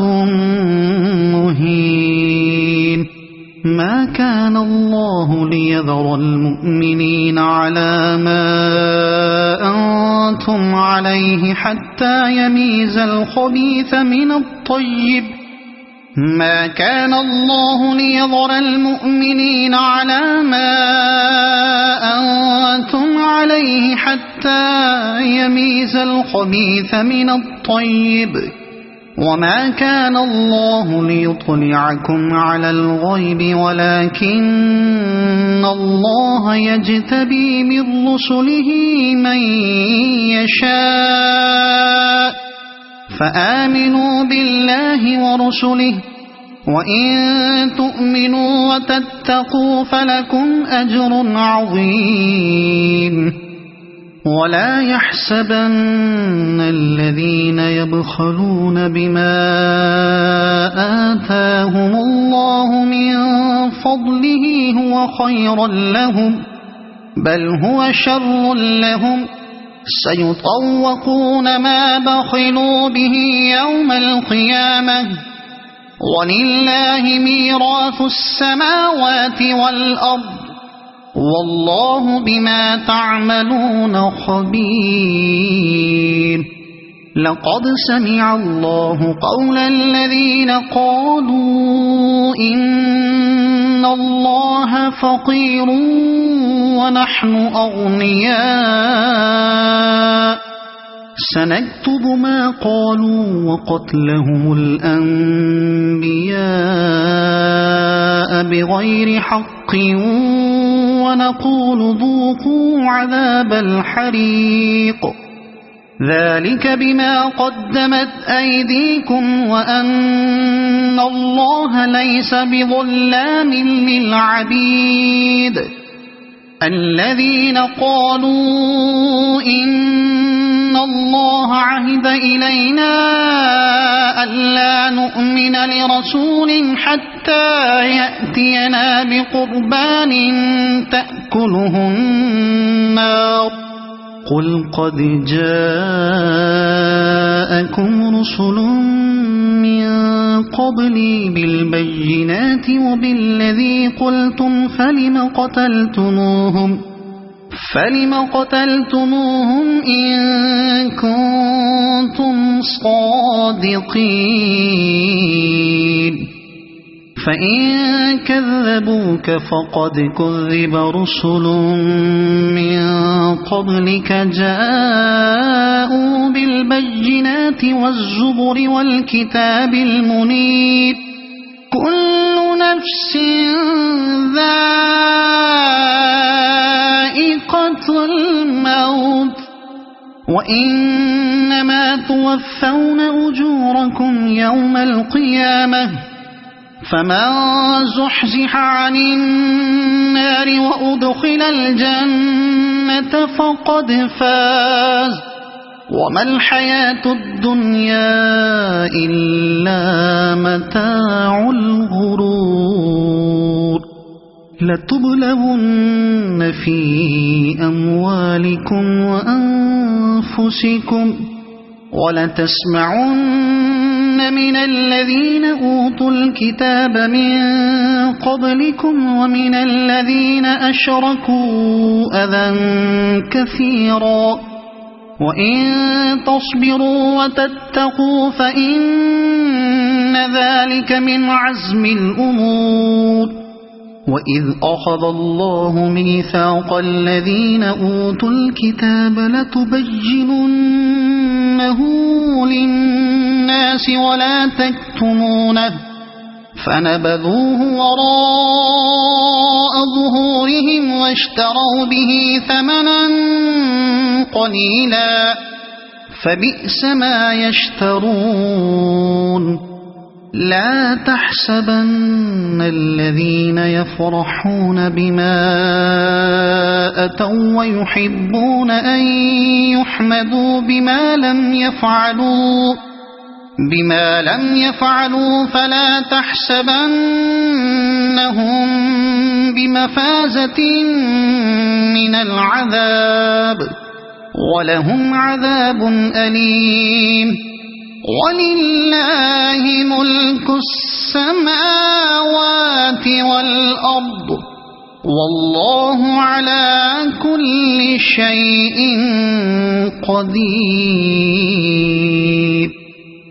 مهين ما كان الله ليذر المؤمنين على ما أنتم عليه حتى يميز الخبيث من الطيب ما كان الله ليذر المؤمنين على ما أنتم عليه حتى يميز الخبيث من الطيب وما كان الله ليطلعكم على الغيب ولكن الله يجتبي من رسله من يشاء فآمنوا بالله ورسله وإن تؤمنوا وتتقوا فلكم أجر عظيم ولا يحسبن الذين يبخلون بما آتاهم الله من فضله هو خيرا لهم بل هو شر لهم سيطوقون ما بخلوا به يوم القيامة ولله ميراث السماوات والأرض والله بما تعملون خبير لقد سمع الله قول الذين قالوا إن الله فقير ونحن أغنياء سنكتب ما قالوا وقتلهم الأنبياء بغير حق ونقول ذوقوا عذاب الحريق ذلك بما قدمت أيديكم وأن الله ليس بظلام للعبيد الذين قالوا إن الله عهد إلينا ألا نؤمن لرسول حتى يأتينا بقربان تأكله النار قل قد جاءكم رسل من قبلي بالبينات وبالذي قلتم فلم قتلتموهم إن كنتم صادقين فإن كذبوك فقد كذب رسل من قبلك جاءوا بالبينات والزبر والكتاب المنير كل نفس ذائقة الموت وإنما توفون أجوركم يوم القيامة فمن زحزح عن النار وأدخل الجنة فقد فاز وما الحياة الدنيا إلا متاع الغرور لتبلغن في أموالكم وأنفسكم ولتسمعن من الذين أوتوا الكتاب من قبلكم ومن الذين أشركوا أذى كثيرا وإن تصبروا وتتقوا فإن ذلك من عزم الأمور وإذ أخذ الله ميثاق الذين أوتوا الكتاب لتبيننه للناس ولا تكتمونه فنبذوه وراء ظهورهم واشتروا به ثمنا قليلا فبئس ما يشترون لا تحسبن الذين يفرحون بما أتوا ويحبون أن يحمدوا بما لم يفعلوا فلا تحسبنهم بمفازة من العذاب ولهم عذاب أليم ولله ملك السماوات والأرض والله على كل شيء قدير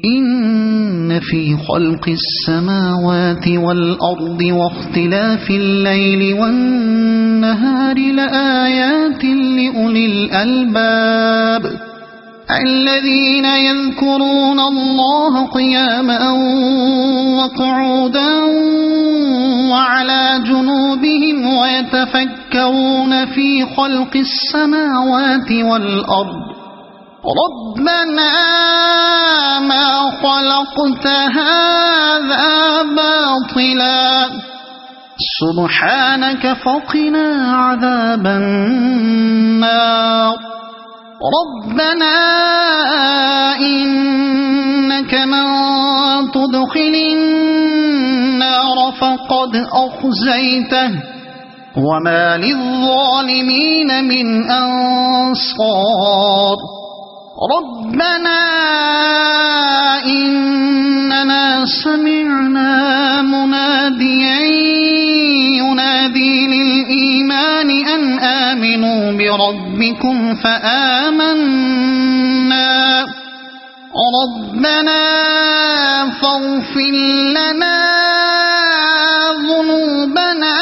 إن في خلق السماوات والأرض واختلاف الليل والنهار لآيات لأولي الألباب الذين يذكرون الله قياما وقعودا وعلى جنوبهم ويتفكرون في خلق السماوات والأرض ربنا ما خلقت هذا باطلا سبحانك فقنا عذاب النار ربنا إنك من تدخل النار فقد أخزيته وما للظالمين من أنصار ربنا إننا سمعنا مناديا ينادي للإيمان أن آمنوا بربكم فآمنا ربنا فاغفر لنا ذنوبنا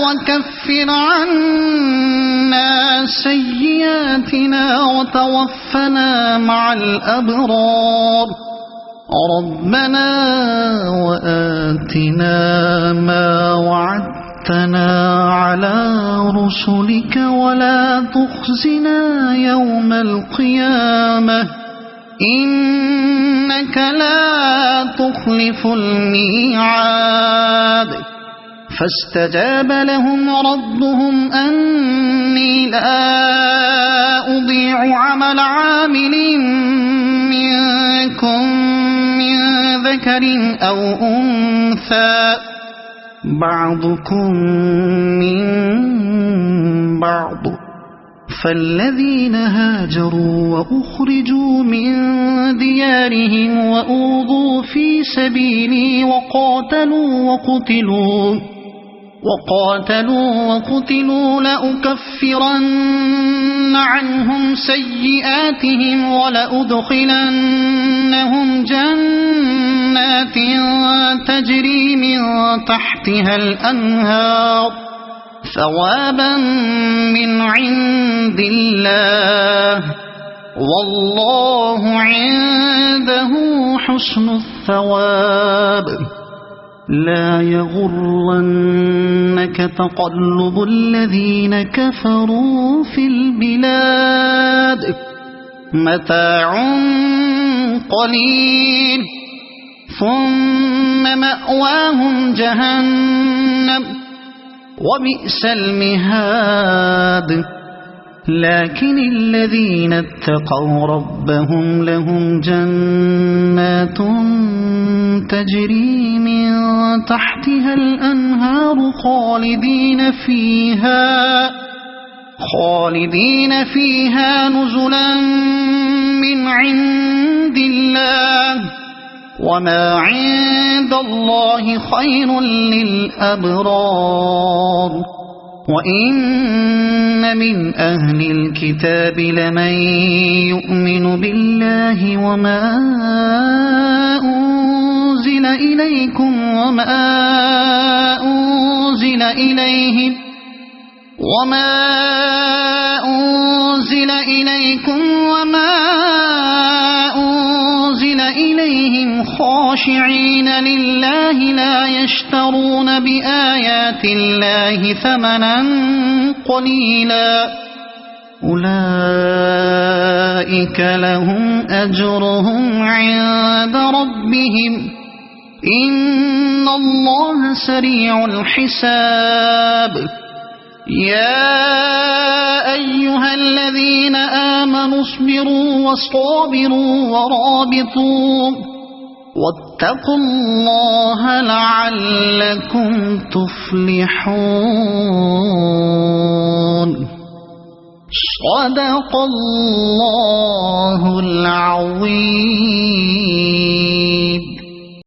وكفر عنا سيئاتنا وتوفنا مع الأبرار ربنا وآتنا ما وعدتنا على رسلك ولا تخزنا يوم القيامة إنك لا تخلف الميعاد فاستجاب لهم ربهم أني لا أضيع عمل عامل منكم من ذكر أو أنثى بعضكم من بعض فالذين هاجروا وأخرجوا من ديارهم وأوذوا في سبيلي وقاتلوا وقتلوا لأكفرن عنهم سيئاتهم ولأدخلنهم جنات تجري من تحتها الأنهار ثوابا من عند الله والله عنده حسن الثواب لا يغرنك تقلب الذين كفروا في البلاد متاع قليل ثم مأواهم جهنم وبئس المهاد لكن الذين اتقوا ربهم لهم جنات تجري من تحتها الأنهار خالدين فيها نزلا من عند الله وما عند الله خير للأبرار وإن من أهل الكتاب لمن يؤمن بالله وما أنزل إليكم وما أنزل إليهم خاشعين لله لا يشترون بآيات الله ثمنا قليلا أولئك لهم أجرهم عند ربهم إن الله سريع الحساب يا أيها الذين آمنوا اصبروا وصابروا ورابطوا واتقوا الله لعلكم تفلحون صدق الله العظيم.